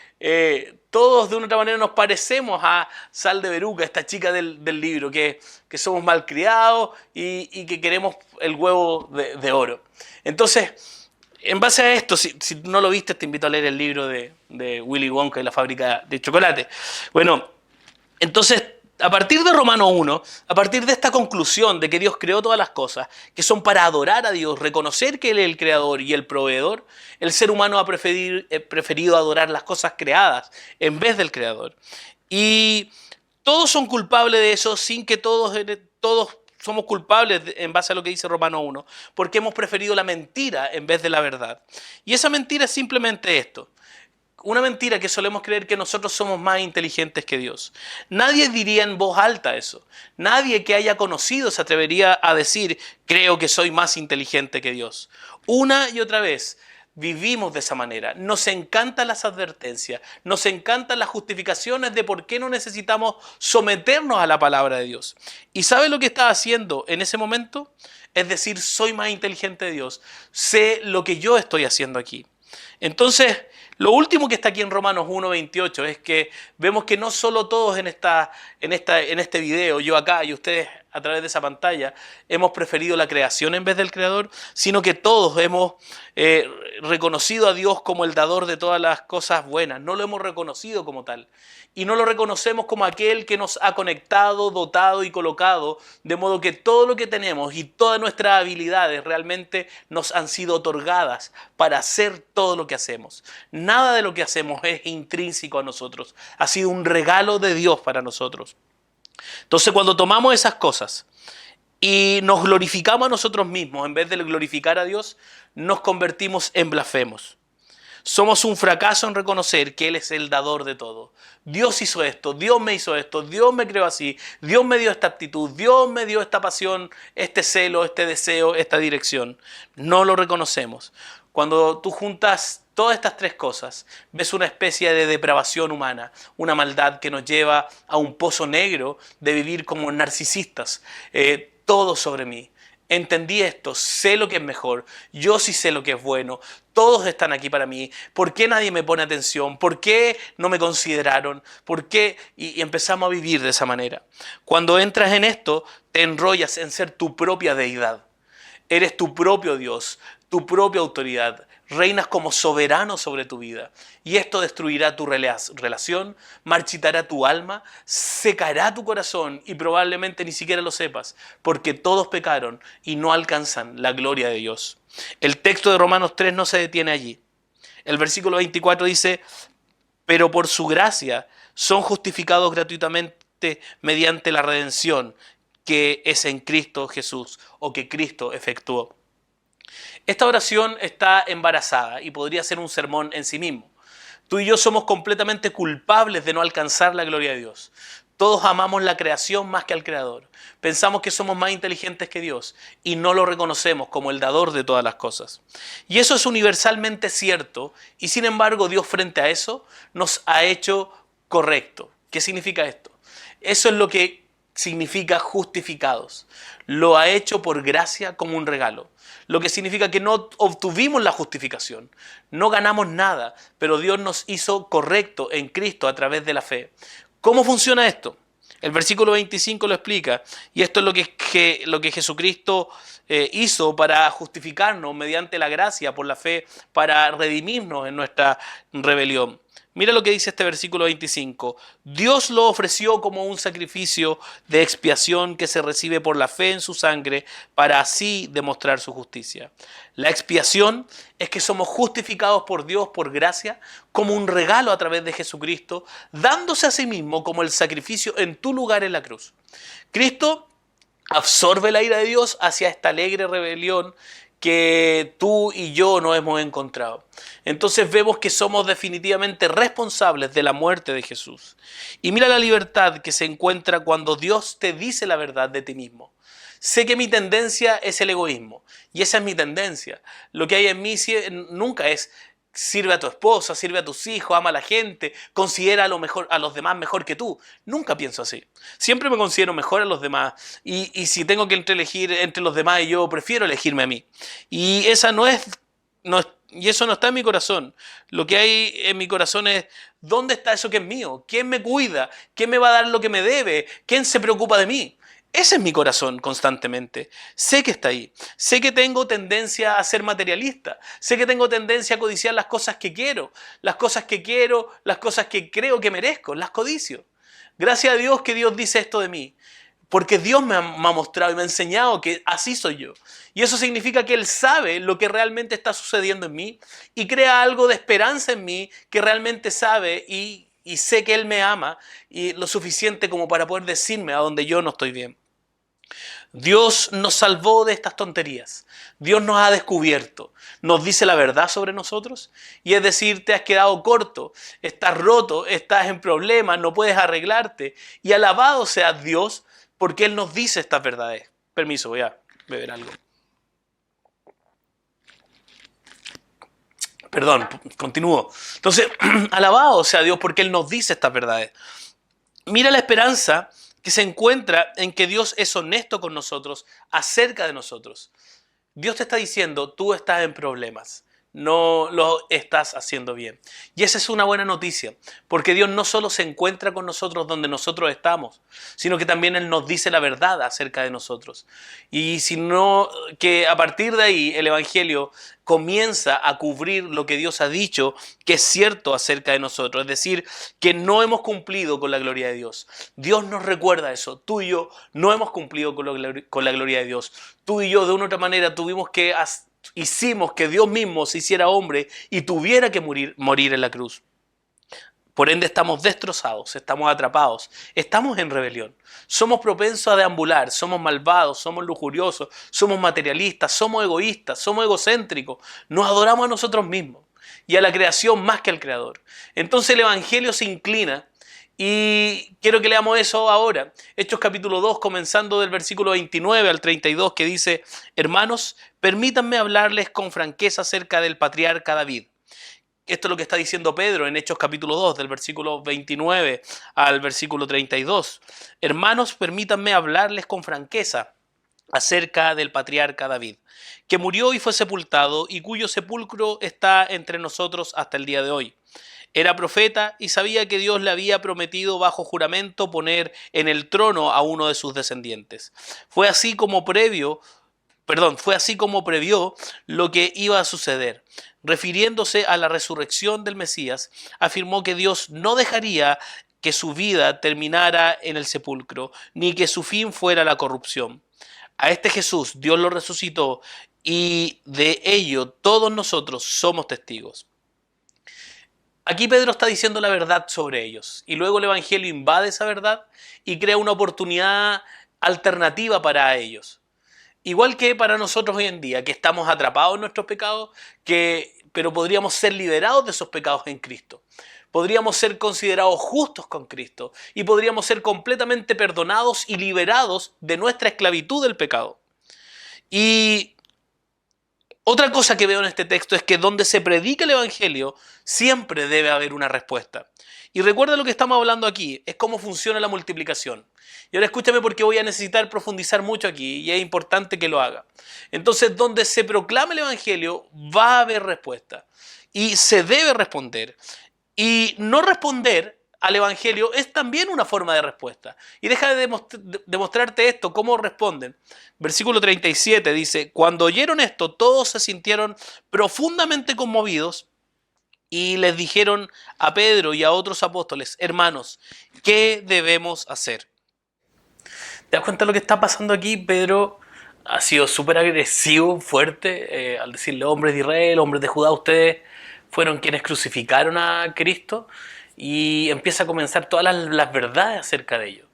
[SPEAKER 1] todos de una otra manera nos parecemos a Sal de Veruca, esta chica del libro, que somos malcriados y que queremos el huevo de oro. Entonces, en base a esto, si no lo viste, te invito a leer el libro de Willy Wonka y la fábrica de chocolate. Bueno, entonces, a partir de Romanos 1, a partir de esta conclusión de que Dios creó todas las cosas, que son para adorar a Dios, reconocer que Él es el creador y el proveedor, el ser humano ha preferido adorar las cosas creadas en vez del creador. Y todos son culpables de eso sin que todos somos culpables en base a lo que dice Romanos 1, porque hemos preferido la mentira en vez de la verdad. Y esa mentira es simplemente esto. Una mentira que solemos creer que nosotros somos más inteligentes que Dios. Nadie diría en voz alta eso. Nadie que haya conocido se atrevería a decir, creo que soy más inteligente que Dios. Una y otra vez vivimos de esa manera. Nos encantan las advertencias, nos encantan las justificaciones de por qué no necesitamos someternos a la palabra de Dios. ¿Y sabe lo que está haciendo en ese momento? Es decir, soy más inteligente de Dios. Sé lo que yo estoy haciendo aquí. Entonces, lo último que está aquí en Romanos 1:28 es que vemos que no solo todos en este video, yo acá y ustedes a través de esa pantalla, hemos preferido la creación en vez del creador, sino que todos hemos reconocido a Dios como el dador de todas las cosas buenas. No lo hemos reconocido como tal. Y no lo reconocemos como aquel que nos ha conectado, dotado y colocado, de modo que todo lo que tenemos y todas nuestras habilidades realmente nos han sido otorgadas para hacer todo lo que hacemos. Nada de lo que hacemos es intrínseco a nosotros. Ha sido un regalo de Dios para nosotros. Entonces, cuando tomamos esas cosas y nos glorificamos a nosotros mismos en vez de glorificar a Dios, nos convertimos en blasfemos. Somos un fracaso en reconocer que Él es el dador de todo. Dios hizo esto, Dios me hizo esto, Dios me creó así, Dios me dio esta actitud, Dios me dio esta pasión, este celo, este deseo, esta dirección. No lo reconocemos. Cuando tú juntas todas estas tres cosas, ves una especie de depravación humana, una maldad que nos lleva a un pozo negro de vivir como narcisistas. Todo sobre mí. Entendí esto, sé lo que es mejor, yo sí sé lo que es bueno, todos están aquí para mí. ¿Por qué nadie me pone atención? ¿Por qué no me consideraron? ¿Por qué? Y empezamos a vivir de esa manera. Cuando entras en esto, te enrollas en ser tu propia deidad. Eres tu propio Dios, tu propia autoridad. Reinas como soberano sobre tu vida. Y esto destruirá tu relación, marchitará tu alma, secará tu corazón y probablemente ni siquiera lo sepas, porque todos pecaron y no alcanzan la gloria de Dios. El texto de Romanos 3 no se detiene allí. El versículo 24 dice, pero por su gracia son justificados gratuitamente mediante la redención que es en Cristo Jesús o que Cristo efectuó. Esta oración está embarazada y podría ser un sermón en sí mismo. Tú y yo somos completamente culpables de no alcanzar la gloria de Dios. Todos amamos la creación más que al Creador. Pensamos que somos más inteligentes que Dios y no lo reconocemos como el dador de todas las cosas. Y eso es universalmente cierto y sin embargo Dios frente a eso nos ha hecho correcto. ¿Qué significa esto? Eso es lo que significa justificados. Lo ha hecho por gracia como un regalo. Lo que significa que no obtuvimos la justificación, no ganamos nada, pero Dios nos hizo correcto en Cristo a través de la fe. ¿Cómo funciona esto? El versículo 25 lo explica, y esto es lo que Jesucristo hizo para justificarnos mediante la gracia por la fe, para redimirnos en nuestra rebelión. Mira lo que dice este versículo 25. Dios lo ofreció como un sacrificio de expiación que se recibe por la fe en su sangre para así demostrar su justicia. La expiación es que somos justificados por Dios por gracia como un regalo a través de Jesucristo, dándose a sí mismo como el sacrificio en tu lugar en la cruz. Cristo absorbe la ira de Dios hacia esta alegre rebelión que tú y yo no hemos encontrado. Entonces vemos que somos definitivamente responsables de la muerte de Jesús. Y mira la libertad que se encuentra cuando Dios te dice la verdad de ti mismo. Sé que mi tendencia es el egoísmo, y esa es mi tendencia. Lo que hay en mí nunca es sirve a tu esposa, sirve a tus hijos, ama a la gente, considera a los demás mejor que tú. Nunca pienso así. Siempre me considero mejor a los demás. Y si tengo que elegir entre los demás, yo prefiero elegirme a mí. Y eso no está en mi corazón. Lo que hay en mi corazón es, ¿dónde está eso que es mío? ¿Quién me cuida? ¿Quién me va a dar lo que me debe? ¿Quién se preocupa de mí? Ese es mi corazón constantemente. Sé que está ahí. Sé que tengo tendencia a ser materialista. Sé que tengo tendencia a codiciar las cosas que quiero. Las cosas que quiero, las cosas que creo que merezco. Las codicio. Gracias a Dios que Dios dice esto de mí. Porque Dios me ha mostrado y me ha enseñado que así soy yo. Y eso significa que Él sabe lo que realmente está sucediendo en mí y crea algo de esperanza en mí que realmente sabe y sé que Él me ama y lo suficiente como para poder decirme a donde yo no estoy bien. Dios nos salvó de estas tonterías. Dios nos ha descubierto, nos dice la verdad sobre nosotros, y es decir, te has quedado corto, estás roto, estás en problemas, no puedes arreglarte, y alabado sea Dios porque Él nos dice estas verdades. Permiso, voy a beber algo. Perdón, continúo. Entonces, alabado sea Dios porque Él nos dice estas verdades. Mira la esperanza que se encuentra en que Dios es honesto con nosotros acerca de nosotros. Dios te está diciendo, tú estás en problemas, no lo estás haciendo bien. Y esa es una buena noticia, porque Dios no solo se encuentra con nosotros donde nosotros estamos, sino que también Él nos dice la verdad acerca de nosotros. Y sino que a partir de ahí el Evangelio comienza a cubrir lo que Dios ha dicho que es cierto acerca de nosotros, es decir, que no hemos cumplido con la gloria de Dios. Dios nos recuerda eso, tú y yo no hemos cumplido con la gloria de Dios. Tú y yo de una u otra manera hicimos que Dios mismo se hiciera hombre y tuviera que morir en la cruz. Por ende estamos destrozados, estamos atrapados, estamos en rebelión. Somos propensos a deambular, somos malvados, somos lujuriosos, somos materialistas, somos egoístas, somos egocéntricos. Nos adoramos a nosotros mismos y a la creación más que al Creador. Entonces el Evangelio se inclina y quiero que leamos eso ahora. Hechos capítulo 2, comenzando del versículo 29 al 32, que dice: Hermanos, permítanme hablarles con franqueza acerca del patriarca David. Esto es lo que está diciendo Pedro en Hechos capítulo 2, del versículo 29 al versículo 32. Hermanos, permítanme hablarles con franqueza acerca del patriarca David, que murió y fue sepultado, y cuyo sepulcro está entre nosotros hasta el día de hoy. Era profeta y sabía que Dios le había prometido bajo juramento poner en el trono a uno de sus descendientes. Fue así como previó lo que iba a suceder. Refiriéndose a la resurrección del Mesías, afirmó que Dios no dejaría que su vida terminara en el sepulcro, ni que su fin fuera la corrupción. A este Jesús Dios lo resucitó y de ello todos nosotros somos testigos. Aquí Pedro está diciendo la verdad sobre ellos y luego el Evangelio invade esa verdad y crea una oportunidad alternativa para ellos. Igual que para nosotros hoy en día, que estamos atrapados en nuestros pecados, pero podríamos ser liberados de esos pecados en Cristo. Podríamos ser considerados justos con Cristo y podríamos ser completamente perdonados y liberados de nuestra esclavitud del pecado. Y otra cosa que veo en este texto es que donde se predica el Evangelio siempre debe haber una respuesta. Y recuerda lo que estamos hablando aquí, es cómo funciona la multiplicación. Y ahora escúchame porque voy a necesitar profundizar mucho aquí y es importante que lo haga. Entonces, donde se proclama el Evangelio va a haber respuesta y se debe responder. Y no responder al Evangelio es también una forma de respuesta. Y deja de demostrarte esto, cómo responden. Versículo 37 dice: Cuando oyeron esto, todos se sintieron profundamente conmovidos y les dijeron a Pedro y a otros apóstoles: Hermanos, ¿qué debemos hacer? ¿Te das cuenta de lo que está pasando aquí? Pedro ha sido súper agresivo, fuerte, al decirle: hombres de Israel, hombres de Judá, ustedes fueron quienes crucificaron a Cristo, y empieza a comenzar todas las verdades acerca de ello.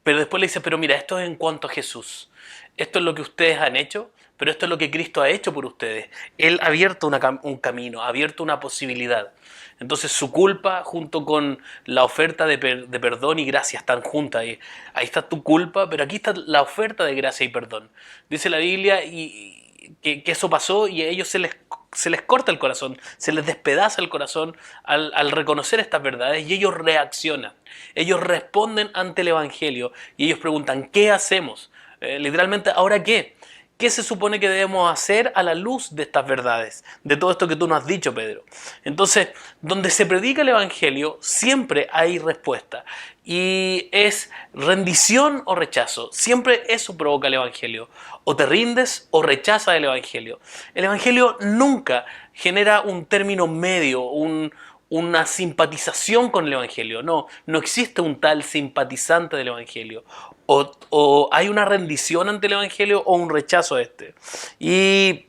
[SPEAKER 1] Pero después le dice: pero mira, esto es en cuanto a Jesús. Esto es lo que ustedes han hecho, pero esto es lo que Cristo ha hecho por ustedes. Él ha abierto un camino, ha abierto una posibilidad. Entonces su culpa junto con la oferta de perdón y gracia están juntas. Ahí está tu culpa, pero aquí está la oferta de gracia y perdón. Dice la Biblia que eso pasó y a ellos se les corta el corazón, se les despedaza el corazón al reconocer estas verdades, y ellos reaccionan. Ellos responden ante el Evangelio y ellos preguntan: ¿qué hacemos? Literalmente, ¿ahora qué? ¿Qué se supone que debemos hacer a la luz de estas verdades? De todo esto que tú nos has dicho, Pedro. Entonces, donde se predica el Evangelio, siempre hay respuesta. Y es rendición o rechazo. Siempre eso provoca el Evangelio. O te rindes o rechazas el Evangelio. El Evangelio nunca genera un término medio, una simpatización con el Evangelio. No existe un tal simpatizante del Evangelio. O hay una rendición ante el Evangelio o un rechazo a este. Y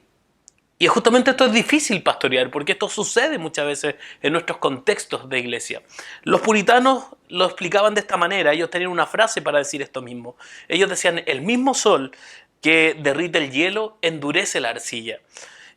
[SPEAKER 1] Y justamente esto es difícil pastorear, porque esto sucede muchas veces en nuestros contextos de iglesia. Los puritanos lo explicaban de esta manera, ellos tenían una frase para decir esto mismo. Ellos decían, el mismo sol que derrite el hielo endurece la arcilla.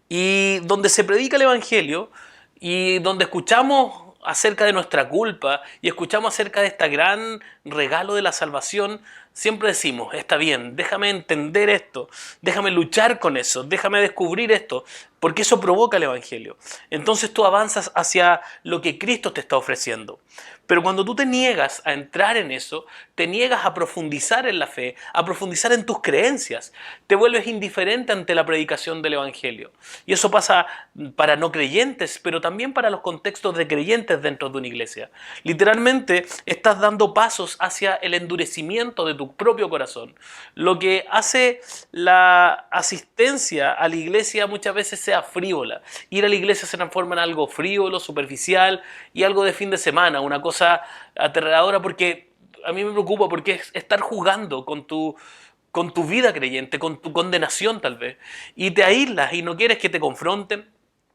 [SPEAKER 1] Y donde se predica el Evangelio y donde escuchamos acerca de nuestra culpa y escuchamos acerca de este gran regalo de la salvación, siempre decimos, está bien, déjame entender esto, déjame luchar con eso, déjame descubrir esto, porque eso provoca el Evangelio. Entonces tú avanzas hacia lo que Cristo te está ofreciendo. Pero cuando tú te niegas a entrar en eso, te niegas a profundizar en la fe, a profundizar en tus creencias, te vuelves indiferente ante la predicación del Evangelio. Y eso pasa para no creyentes, pero también para los contextos de creyentes dentro de una iglesia. Literalmente estás dando pasos hacia el endurecimiento de tu propio corazón. Lo que hace la asistencia a la iglesia muchas veces sea frívola. Ir a la iglesia se transforma en algo frívolo, superficial y algo de fin de semana, una cosa aterradora, porque a mí me preocupa porque es estar jugando con tu vida creyente, con tu condenación tal vez, y te aíslas y no quieres que te confronten.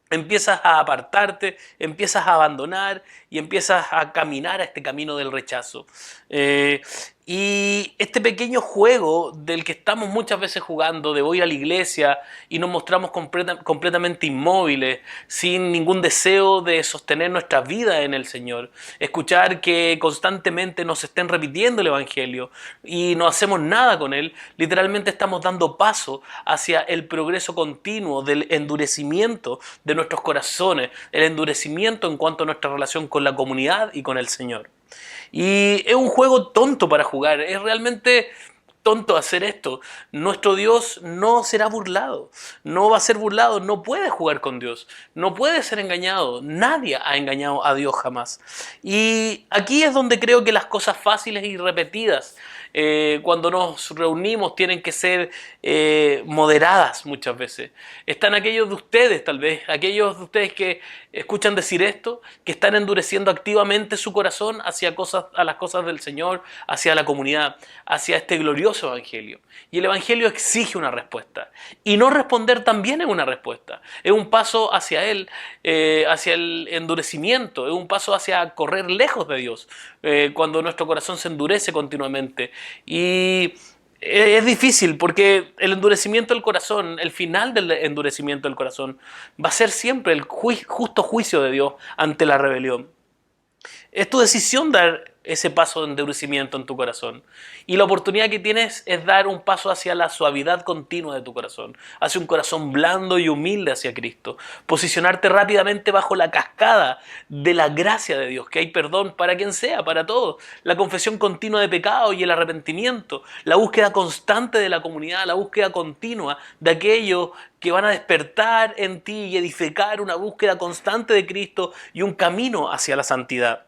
[SPEAKER 1] Empiezas a apartarte, empiezas a abandonar y empiezas a caminar a este camino del rechazo. Y este pequeño juego del que estamos muchas veces jugando, de voy a la iglesia y nos mostramos completamente inmóviles, sin ningún deseo de sostener nuestra vida en el Señor, escuchar que constantemente nos estén repitiendo el Evangelio y no hacemos nada con él, literalmente estamos dando paso hacia el progreso continuo del endurecimiento de nuestros corazones, el endurecimiento en cuanto a nuestra relación con la comunidad y con el Señor. Y es un juego tonto para jugar, es realmente tonto hacer esto. Nuestro Dios no será burlado, no va a ser burlado, no puede jugar con Dios, no puede ser engañado, nadie ha engañado a Dios jamás. Y aquí es donde creo que las cosas fáciles y repetidas, cuando nos reunimos, tienen que ser moderadas muchas veces. Están aquellos de ustedes, tal vez, aquellos de ustedes que escuchan decir esto, que están endureciendo activamente su corazón hacia a las cosas del Señor, hacia la comunidad, hacia este glorioso Evangelio. Y el Evangelio exige una respuesta. Y no responder también es una respuesta. Es un paso hacia Él, hacia el endurecimiento, es un paso hacia correr lejos de Dios, cuando nuestro corazón se endurece continuamente. Y es difícil porque el endurecimiento del corazón, el final del endurecimiento del corazón, va a ser siempre el justo juicio de Dios ante la rebelión. Es tu decisión dar ese paso de endurecimiento en tu corazón. Y la oportunidad que tienes es dar un paso hacia la suavidad continua de tu corazón, hacia un corazón blando y humilde hacia Cristo. Posicionarte rápidamente bajo la cascada de la gracia de Dios, que hay perdón para quien sea, para todos. La confesión continua de pecado y el arrepentimiento. La búsqueda constante de la comunidad, la búsqueda continua de aquellos que van a despertar en ti y edificar una búsqueda constante de Cristo y un camino hacia la santidad.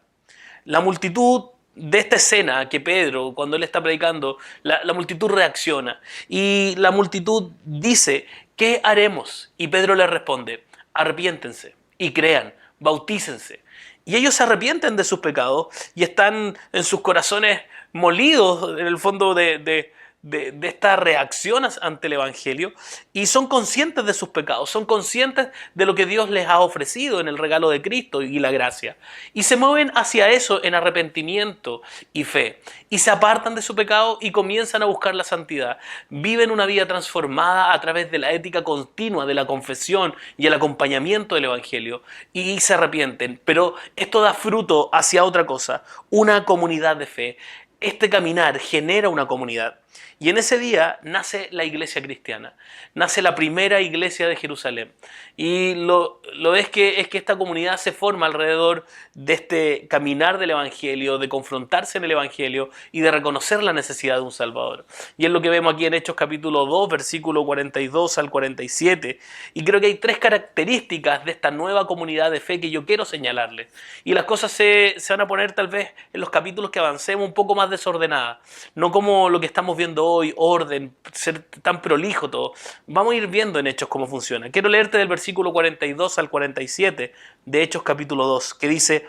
[SPEAKER 1] La multitud de esta escena que Pedro, cuando él está predicando, la multitud reacciona y la multitud dice, ¿qué haremos? Y Pedro le responde, arrepiéntense y crean, bautícense. Y ellos se arrepienten de sus pecados y están en sus corazones molidos en el fondo de esta reacción ante el Evangelio y son conscientes de sus pecados, son conscientes de lo que Dios les ha ofrecido en el regalo de Cristo y la gracia. Y se mueven hacia eso en arrepentimiento y fe. Y se apartan de su pecado y comienzan a buscar la santidad. Viven una vida transformada a través de la ética continua, de la confesión y el acompañamiento del Evangelio. Y se arrepienten. Pero esto da fruto hacia otra cosa, una comunidad de fe. Este caminar genera una comunidad. Y en ese día nace la iglesia cristiana, nace la primera iglesia de Jerusalén. Y lo es que esta comunidad se forma alrededor de este caminar del Evangelio, de confrontarse en el Evangelio y de reconocer la necesidad de un Salvador. Y es lo que vemos aquí en Hechos capítulo 2, versículo 42 al 47. Y creo que hay 3 características de esta nueva comunidad de fe que yo quiero señalarles. Y las cosas se van a poner tal vez en los capítulos que avancemos un poco más desordenadas, no como lo que estamos viendo hoy, orden, ser tan prolijo todo. Vamos a ir viendo en Hechos cómo funciona. Quiero leerte del versículo 42 al 47 de Hechos capítulo 2, que dice,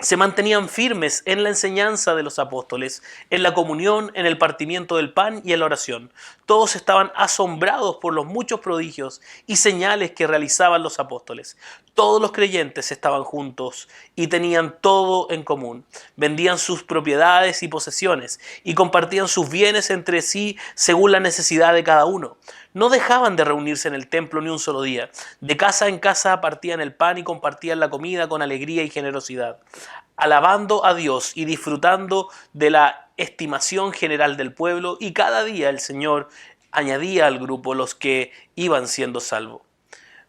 [SPEAKER 1] se mantenían firmes en la enseñanza de los apóstoles, en la comunión, en el partimiento del pan y en la oración. Todos estaban asombrados por los muchos prodigios y señales que realizaban los apóstoles. Todos los creyentes estaban juntos y tenían todo en común. Vendían sus propiedades y posesiones y compartían sus bienes entre sí según la necesidad de cada uno. No dejaban de reunirse en el templo ni un solo día. De casa en casa partían el pan y compartían la comida con alegría y generosidad, alabando a Dios y disfrutando de la estimación general del pueblo, y cada día el Señor añadía al grupo los que iban siendo salvos.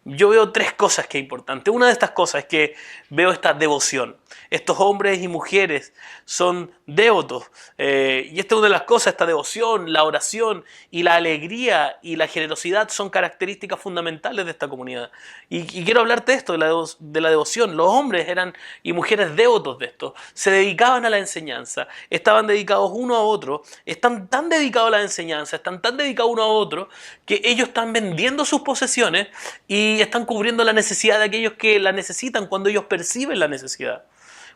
[SPEAKER 1] Yo veo tres cosas que es importante. Una de estas cosas es que veo esta devoción. Estos hombres y mujeres son devotos. Y esta es una de las cosas, esta devoción, la oración y la alegría y la generosidad son características fundamentales de esta comunidad. Y quiero hablarte de esto, de la devoción. Los hombres eran y mujeres devotos de esto. Se dedicaban a la enseñanza. Estaban dedicados uno a otro. Están tan dedicados a la enseñanza, están tan dedicados uno a otro, que ellos están vendiendo sus posesiones y están cubriendo la necesidad de aquellos que la necesitan cuando ellos perciben la necesidad.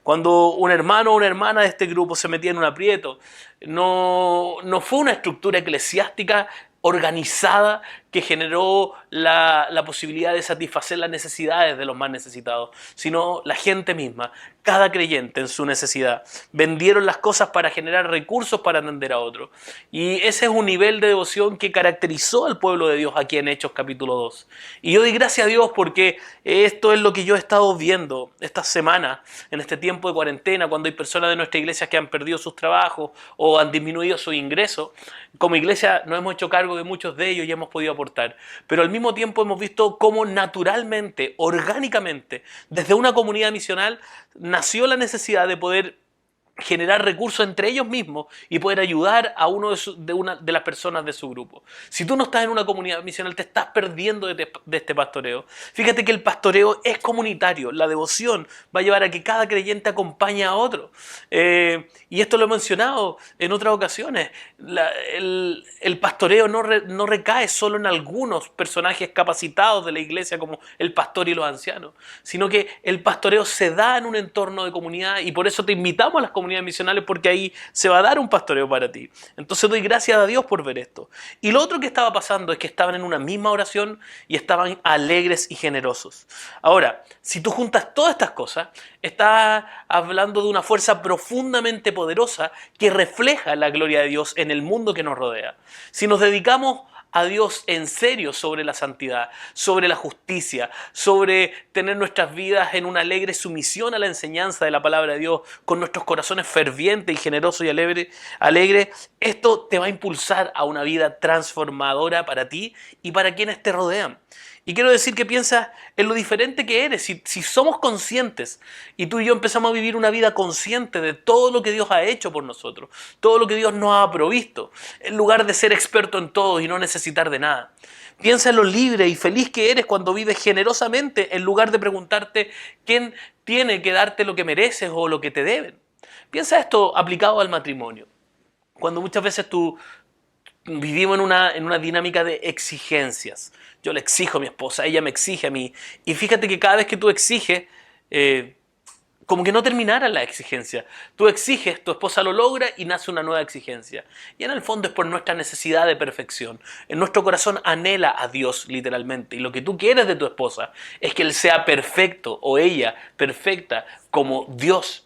[SPEAKER 1] Cuando un hermano o una hermana de este grupo se metía en un aprieto, no fue una estructura eclesiástica organizada que generó la posibilidad de satisfacer las necesidades de los más necesitados, sino la gente misma, cada creyente en su necesidad. Vendieron las cosas para generar recursos para atender a otros. Y ese es un nivel de devoción que caracterizó al pueblo de Dios aquí en Hechos capítulo 2. Y yo doy gracias a Dios porque esto es lo que yo he estado viendo esta semana, en este tiempo de cuarentena, cuando hay personas de nuestra iglesia que han perdido sus trabajos o han disminuido sus ingresos. Como iglesia nos hemos hecho cargo de muchos de ellos y hemos podido aportar. Pero al mismo tiempo hemos visto cómo naturalmente, orgánicamente, desde una comunidad misional, nació la necesidad de poder generar recursos entre ellos mismos y poder ayudar a una de las personas de su grupo. Si tú no estás en una comunidad misional, te estás perdiendo de este pastoreo. Fíjate que el pastoreo es comunitario. La devoción va a llevar a que cada creyente acompañe a otro. Y esto lo he mencionado en otras ocasiones. El pastoreo no recae solo en algunos personajes capacitados de la iglesia como el pastor y los ancianos, sino que el pastoreo se da en un entorno de comunidad, y por eso te invitamos a las comunidades misionales, porque ahí se va a dar un pastoreo para ti. Entonces doy gracias a Dios por ver esto. Y lo otro que estaba pasando es que estaban en una misma oración y estaban alegres y generosos. Ahora, si tú juntas todas estas cosas, estás hablando de una fuerza profundamente poderosa que refleja la gloria de Dios en el mundo que nos rodea. Si nos dedicamos a Dios en serio sobre la santidad, sobre la justicia, sobre tener nuestras vidas en una alegre sumisión a la enseñanza de la palabra de Dios, con nuestros corazones fervientes y generosos y alegres, esto te va a impulsar a una vida transformadora para ti y para quienes te rodean. Y quiero decir que piensas en lo diferente que eres. Si somos conscientes y tú y yo empezamos a vivir una vida consciente de todo lo que Dios ha hecho por nosotros, todo lo que Dios nos ha provisto, en lugar de ser experto en todo y no necesitar de nada. Piensa en lo libre y feliz que eres cuando vives generosamente, en lugar de preguntarte quién tiene que darte lo que mereces o lo que te deben. Piensa esto aplicado al matrimonio. Cuando muchas veces vivimos en una dinámica de exigencias. Yo le exijo a mi esposa, ella me exige a mí. Y fíjate que cada vez que tú exiges, como que no terminara la exigencia. Tú exiges, tu esposa lo logra y nace una nueva exigencia. Y en el fondo es por nuestra necesidad de perfección. En nuestro corazón anhela a Dios literalmente. Y lo que tú quieres de tu esposa es que él sea perfecto o ella perfecta como Dios.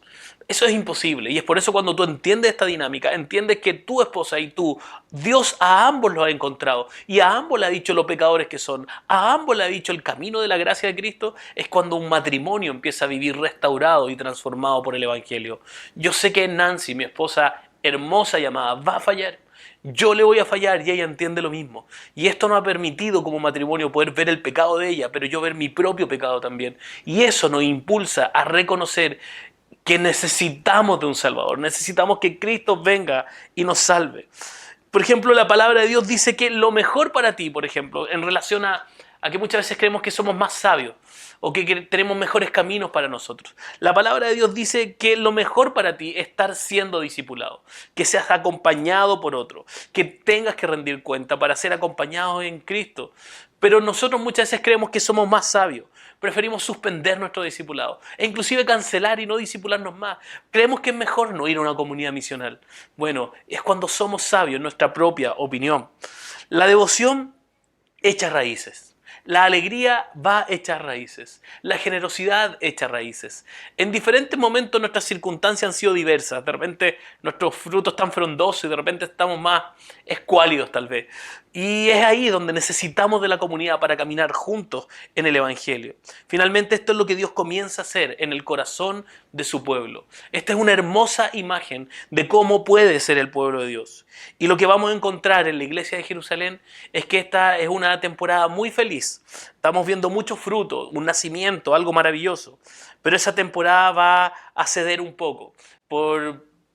[SPEAKER 1] Eso es imposible, y es por eso cuando tú entiendes esta dinámica, entiendes que tu esposa y tú, Dios a ambos los ha encontrado y a ambos le ha dicho los pecadores que son, a ambos le ha dicho el camino de la gracia de Cristo. Es cuando un matrimonio empieza a vivir restaurado y transformado por el Evangelio. Yo sé que Nancy, mi esposa hermosa y amada, va a fallar. Yo le voy a fallar y ella entiende lo mismo. Y esto nos ha permitido como matrimonio poder ver el pecado de ella, pero yo ver mi propio pecado también. Y eso nos impulsa a reconocer que necesitamos de un Salvador, necesitamos que Cristo venga y nos salve. Por ejemplo, la palabra de Dios dice que lo mejor para ti, por ejemplo, en relación a a que muchas veces creemos que somos más sabios o que tenemos mejores caminos para nosotros. La palabra de Dios dice que lo mejor para ti es estar siendo discipulado, que seas acompañado por otro, que tengas que rendir cuenta para ser acompañado en Cristo. Pero nosotros muchas veces creemos que somos más sabios, preferimos suspender nuestro discipulado e inclusive cancelar y no discipularnos más. Creemos que es mejor no ir a una comunidad misional. Bueno, es cuando somos sabios en nuestra propia opinión. La devoción echa raíces. La alegría va a echar raíces. La generosidad echa raíces. En diferentes momentos nuestras circunstancias han sido diversas. De repente nuestros frutos están frondosos y de repente estamos más escuálidos tal vez. Y es ahí donde necesitamos de la comunidad para caminar juntos en el Evangelio. Finalmente esto es lo que Dios comienza a hacer en el corazón de su pueblo. Esta es una hermosa imagen de cómo puede ser el pueblo de Dios. Y lo que vamos a encontrar en la iglesia de Jerusalén es que esta es una temporada muy feliz. Estamos viendo muchos frutos, un nacimiento, algo maravilloso. Pero esa temporada va a ceder un poco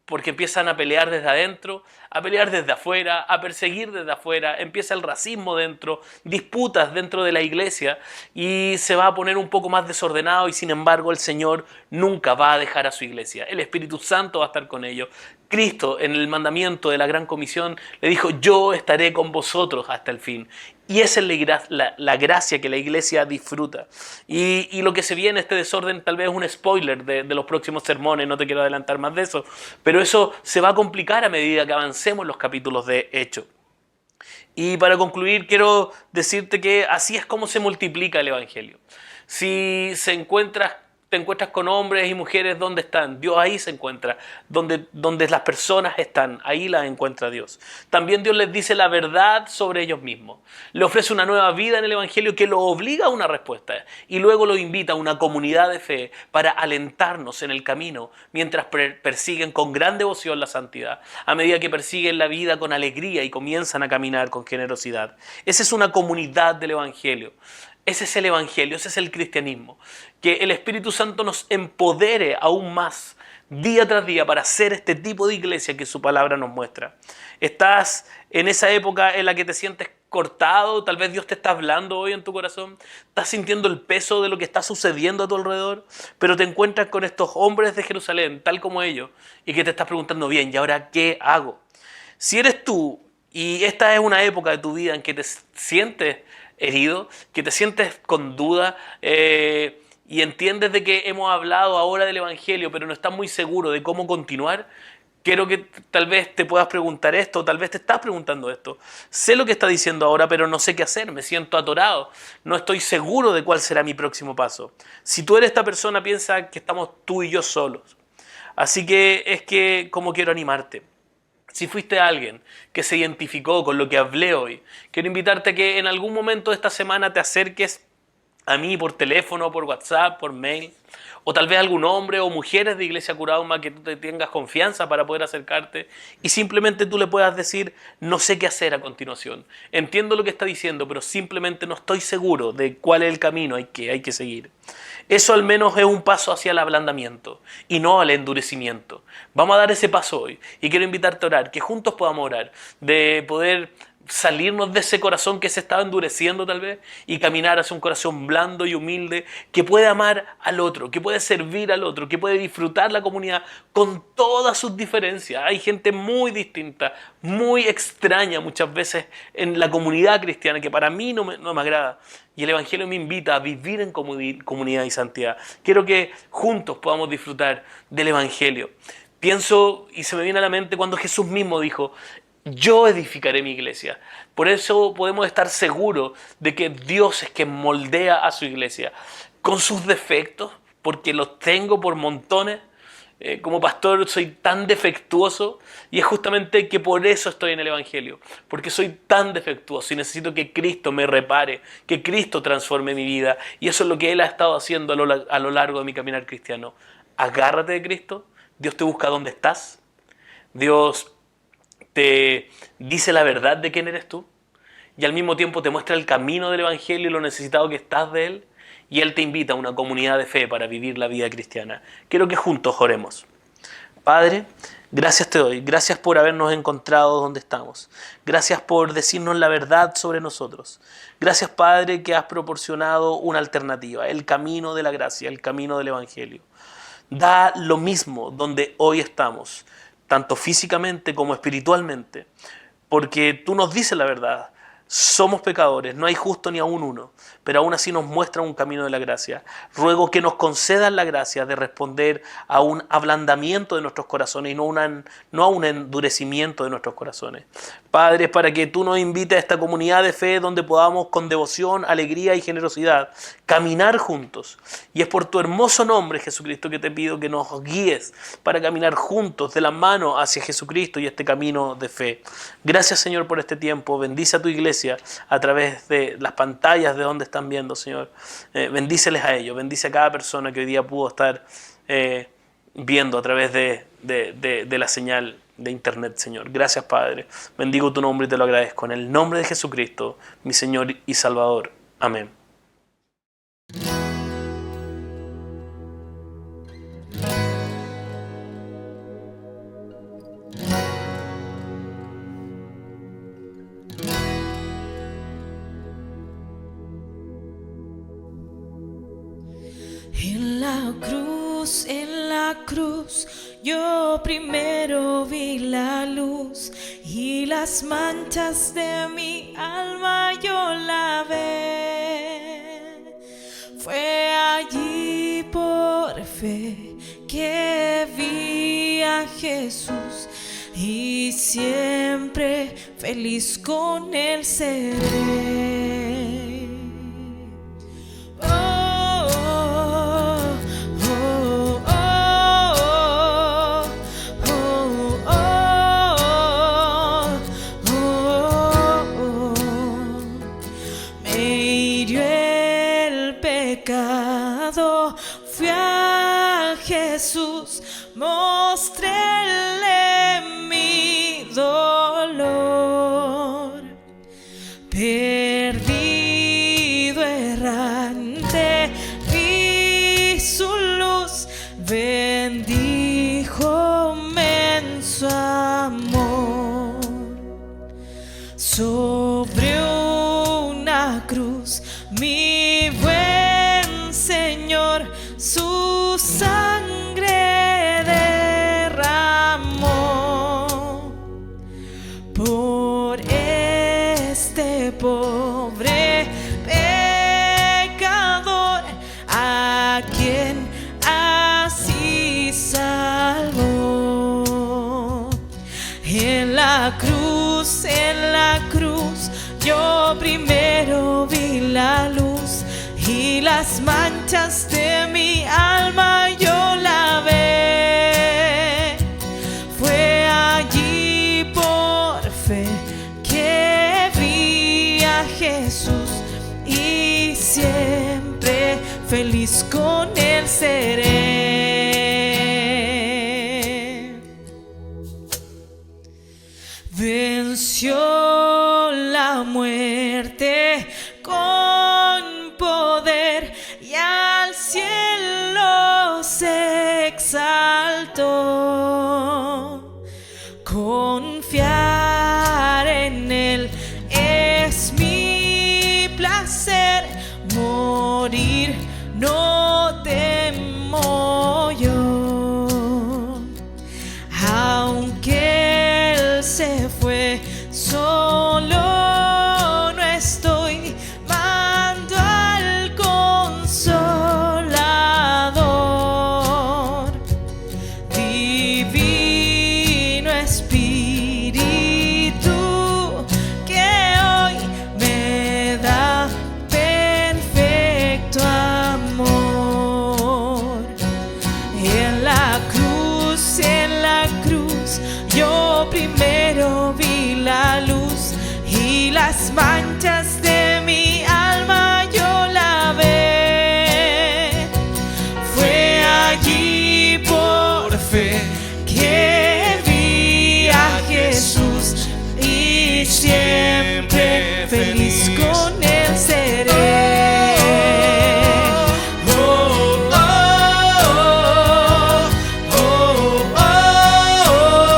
[SPEAKER 1] porque empiezan a pelear desde adentro, a pelear desde afuera, a perseguir desde afuera, empieza el racismo dentro, disputas dentro de la iglesia y se va a poner un poco más desordenado y sin embargo el Señor nunca va a dejar a su iglesia. El Espíritu Santo va a estar con ellos. Cristo en el mandamiento de la Gran Comisión le dijo: yo estaré con vosotros hasta el fin. Y esa es la gracia que la iglesia disfruta. Y lo que se viene, este desorden, tal vez es un spoiler de los próximos sermones, no te quiero adelantar más de eso, pero eso se va a complicar a medida que avancemos los capítulos de Hechos. Y para concluir, quiero decirte que así es como se multiplica el Evangelio. Si te encuentras con hombres y mujeres, ¿dónde están? Dios ahí se encuentra. Donde las personas están, ahí las encuentra Dios. También Dios les dice la verdad sobre ellos mismos. Le ofrece una nueva vida en el Evangelio que lo obliga a una respuesta. Y luego lo invita a una comunidad de fe para alentarnos en el camino mientras persiguen con gran devoción la santidad. A medida que persiguen la vida con alegría y comienzan a caminar con generosidad. Esa es una comunidad del Evangelio. Ese es el Evangelio, ese es el cristianismo. Que el Espíritu Santo nos empodere aún más, día tras día, para ser este tipo de iglesia que su palabra nos muestra. Estás en esa época en la que te sientes cortado, tal vez Dios te está hablando hoy en tu corazón, estás sintiendo el peso de lo que está sucediendo a tu alrededor, pero te encuentras con estos hombres de Jerusalén, tal como ellos, y que te estás preguntando: bien, ¿y ahora qué hago? Si eres tú, y esta es una época de tu vida en que te sientes herido, que te sientes con duda y entiendes de que hemos hablado ahora del Evangelio, pero no estás muy seguro de cómo continuar, quiero que tal vez te puedas preguntar esto, tal vez te estás preguntando esto. Sé lo que está diciendo ahora, pero no sé qué hacer, me siento atorado, no estoy seguro de cuál será mi próximo paso. Si tú eres esta persona, piensa que estamos tú y yo solos. Así que como quiero animarte. Si fuiste alguien que se identificó con lo que hablé hoy, quiero invitarte a que en algún momento de esta semana te acerques a mí por teléfono, por WhatsApp, por mail, o tal vez algún hombre o mujeres de Iglesia Curauma que tú te tengas confianza para poder acercarte y simplemente tú le puedas decir: no sé qué hacer a continuación, entiendo lo que está diciendo, pero simplemente no estoy seguro de cuál es el camino hay que seguir. Eso al menos es un paso hacia el ablandamiento y no al endurecimiento. Vamos a dar ese paso hoy y quiero invitarte a orar, que juntos podamos orar, de poder salirnos de ese corazón que se estaba endureciendo tal vez y caminar hacia un corazón blando y humilde que puede amar al otro, que puede servir al otro, que puede disfrutar la comunidad con todas sus diferencias. Hay gente muy distinta, muy extraña muchas veces en la comunidad cristiana que para mí no me agrada. Y el Evangelio me invita a vivir en comunidad y santidad. Quiero que juntos podamos disfrutar del Evangelio. Pienso y se me viene a la mente cuando Jesús mismo dijo: yo edificaré mi iglesia. Por eso podemos estar seguros de que Dios es quien moldea a su iglesia. Con sus defectos, porque los tengo por montones. Como pastor soy tan defectuoso y es justamente que por eso estoy en el Evangelio. Porque soy tan defectuoso y necesito que Cristo me repare, que Cristo transforme mi vida. Y eso es lo que Él ha estado haciendo a lo largo de mi caminar cristiano. Agárrate de Cristo. Dios te busca donde estás. Dios te dice la verdad de quién eres tú y al mismo tiempo te muestra el camino del Evangelio y lo necesitado que estás de Él, y Él te invita a una comunidad de fe para vivir la vida cristiana. Quiero que juntos oremos. Padre, Gracias te doy, gracias por habernos encontrado donde estamos. Gracias por decirnos la verdad sobre nosotros. Gracias, Padre, que has proporcionado una alternativa, el camino de la gracia, el camino del Evangelio. Da lo mismo donde hoy estamos, tanto físicamente como espiritualmente, porque tú nos dices la verdad. Somos pecadores, no hay justo ni aún uno, pero aún así nos muestra un camino de la gracia. Ruego que nos concedas la gracia de responder a un ablandamiento de nuestros corazones y no a un endurecimiento de nuestros corazones. Padre, para que tú nos invites a esta comunidad de fe donde podamos con devoción, alegría y generosidad caminar juntos. Y es por tu hermoso nombre, Jesucristo, que te pido que nos guíes para caminar juntos de la mano hacia Jesucristo y este camino de fe. Gracias, Señor, por este tiempo. Bendice a tu iglesia a través de las pantallas de donde están viendo, Señor. Bendíceles a ellos, bendice a cada persona que hoy día pudo estar viendo a través de la señal de internet, Señor. Gracias, Padre. Bendigo tu nombre y te lo agradezco. En el nombre de Jesucristo, mi Señor y Salvador. Amén.
[SPEAKER 5] En la cruz, yo primero vi la luz y las manchas de mi alma yo lavé. Fue allí por fe que vi a Jesús y siempre feliz con él seré. Fui a Jesús, mostréle mi dolor. Perdido, errante, vi su luz, bendíjome en su amor. Sobre una cruz, mi buen Señor, su sangre derramó por este pobre pecador, a quien así salvó. En la cruz, yo primero vi la luz y las manchas de mi alma yo lavé. Fue allí por fe que vi a Jesús y siempre feliz con él seré. Venció la muerte con poder y al cielo se exaltó. Confiar en él es mi placer, morir no temo yo. Aunque él se fue, solo no estoy, mando al Consolador. Divino Espíritu que hoy me da perfecto amor. En la cruz, yo primero vi la luz y las manchas de mi alma yo lavé. Fue allí por fe que vi a Jesús y siempre feliz con él seré. Oh, oh, oh, oh, oh, oh.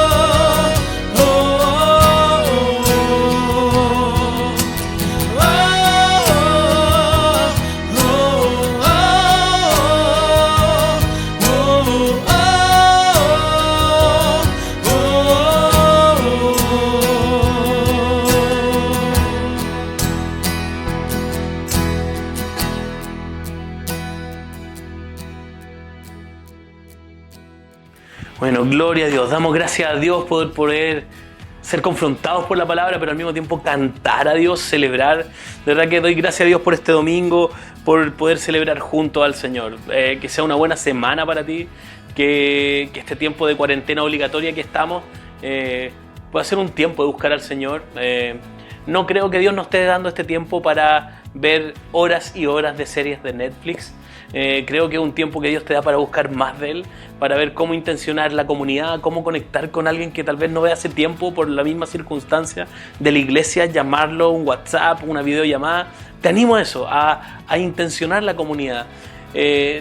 [SPEAKER 1] gloria a Dios. Damos gracias a Dios por poder ser confrontados por la palabra, pero al mismo tiempo cantar a Dios, celebrar. De verdad que doy gracias a Dios por este domingo, por poder celebrar junto al Señor. Que sea una buena semana para ti, que este tiempo de cuarentena obligatoria que estamos pueda ser un tiempo de buscar al Señor. No creo que Dios nos esté dando este tiempo para ver horas y horas de series de Netflix. Creo que es un tiempo que Dios te da para buscar más de Él, para ver cómo intencionar la comunidad, cómo conectar con alguien que tal vez no ve hace tiempo por la misma circunstancia de la iglesia, llamarlo, un WhatsApp, una videollamada. Te animo a eso, a intencionar la comunidad.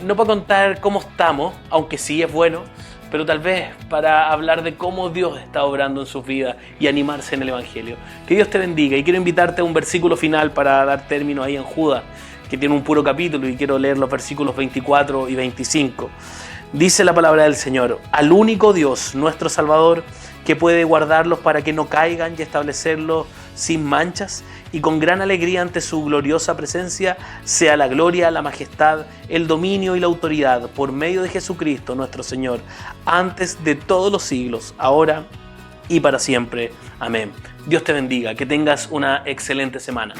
[SPEAKER 1] No para contar cómo estamos, aunque sí es bueno, pero tal vez para hablar de cómo Dios está obrando en sus vidas y animarse en el Evangelio. Que Dios te bendiga, y quiero invitarte a un versículo final para dar término ahí en Judas, que tiene un puro capítulo, y quiero leer los versículos 24 y 25. Dice la palabra del Señor: al único Dios, nuestro Salvador, que puede guardarlos para que no caigan y establecerlos sin manchas, y con gran alegría ante su gloriosa presencia, sea la gloria, la majestad, el dominio y la autoridad por medio de Jesucristo nuestro Señor, antes de todos los siglos, ahora y para siempre. Amén. Dios te bendiga, que tengas una excelente semana.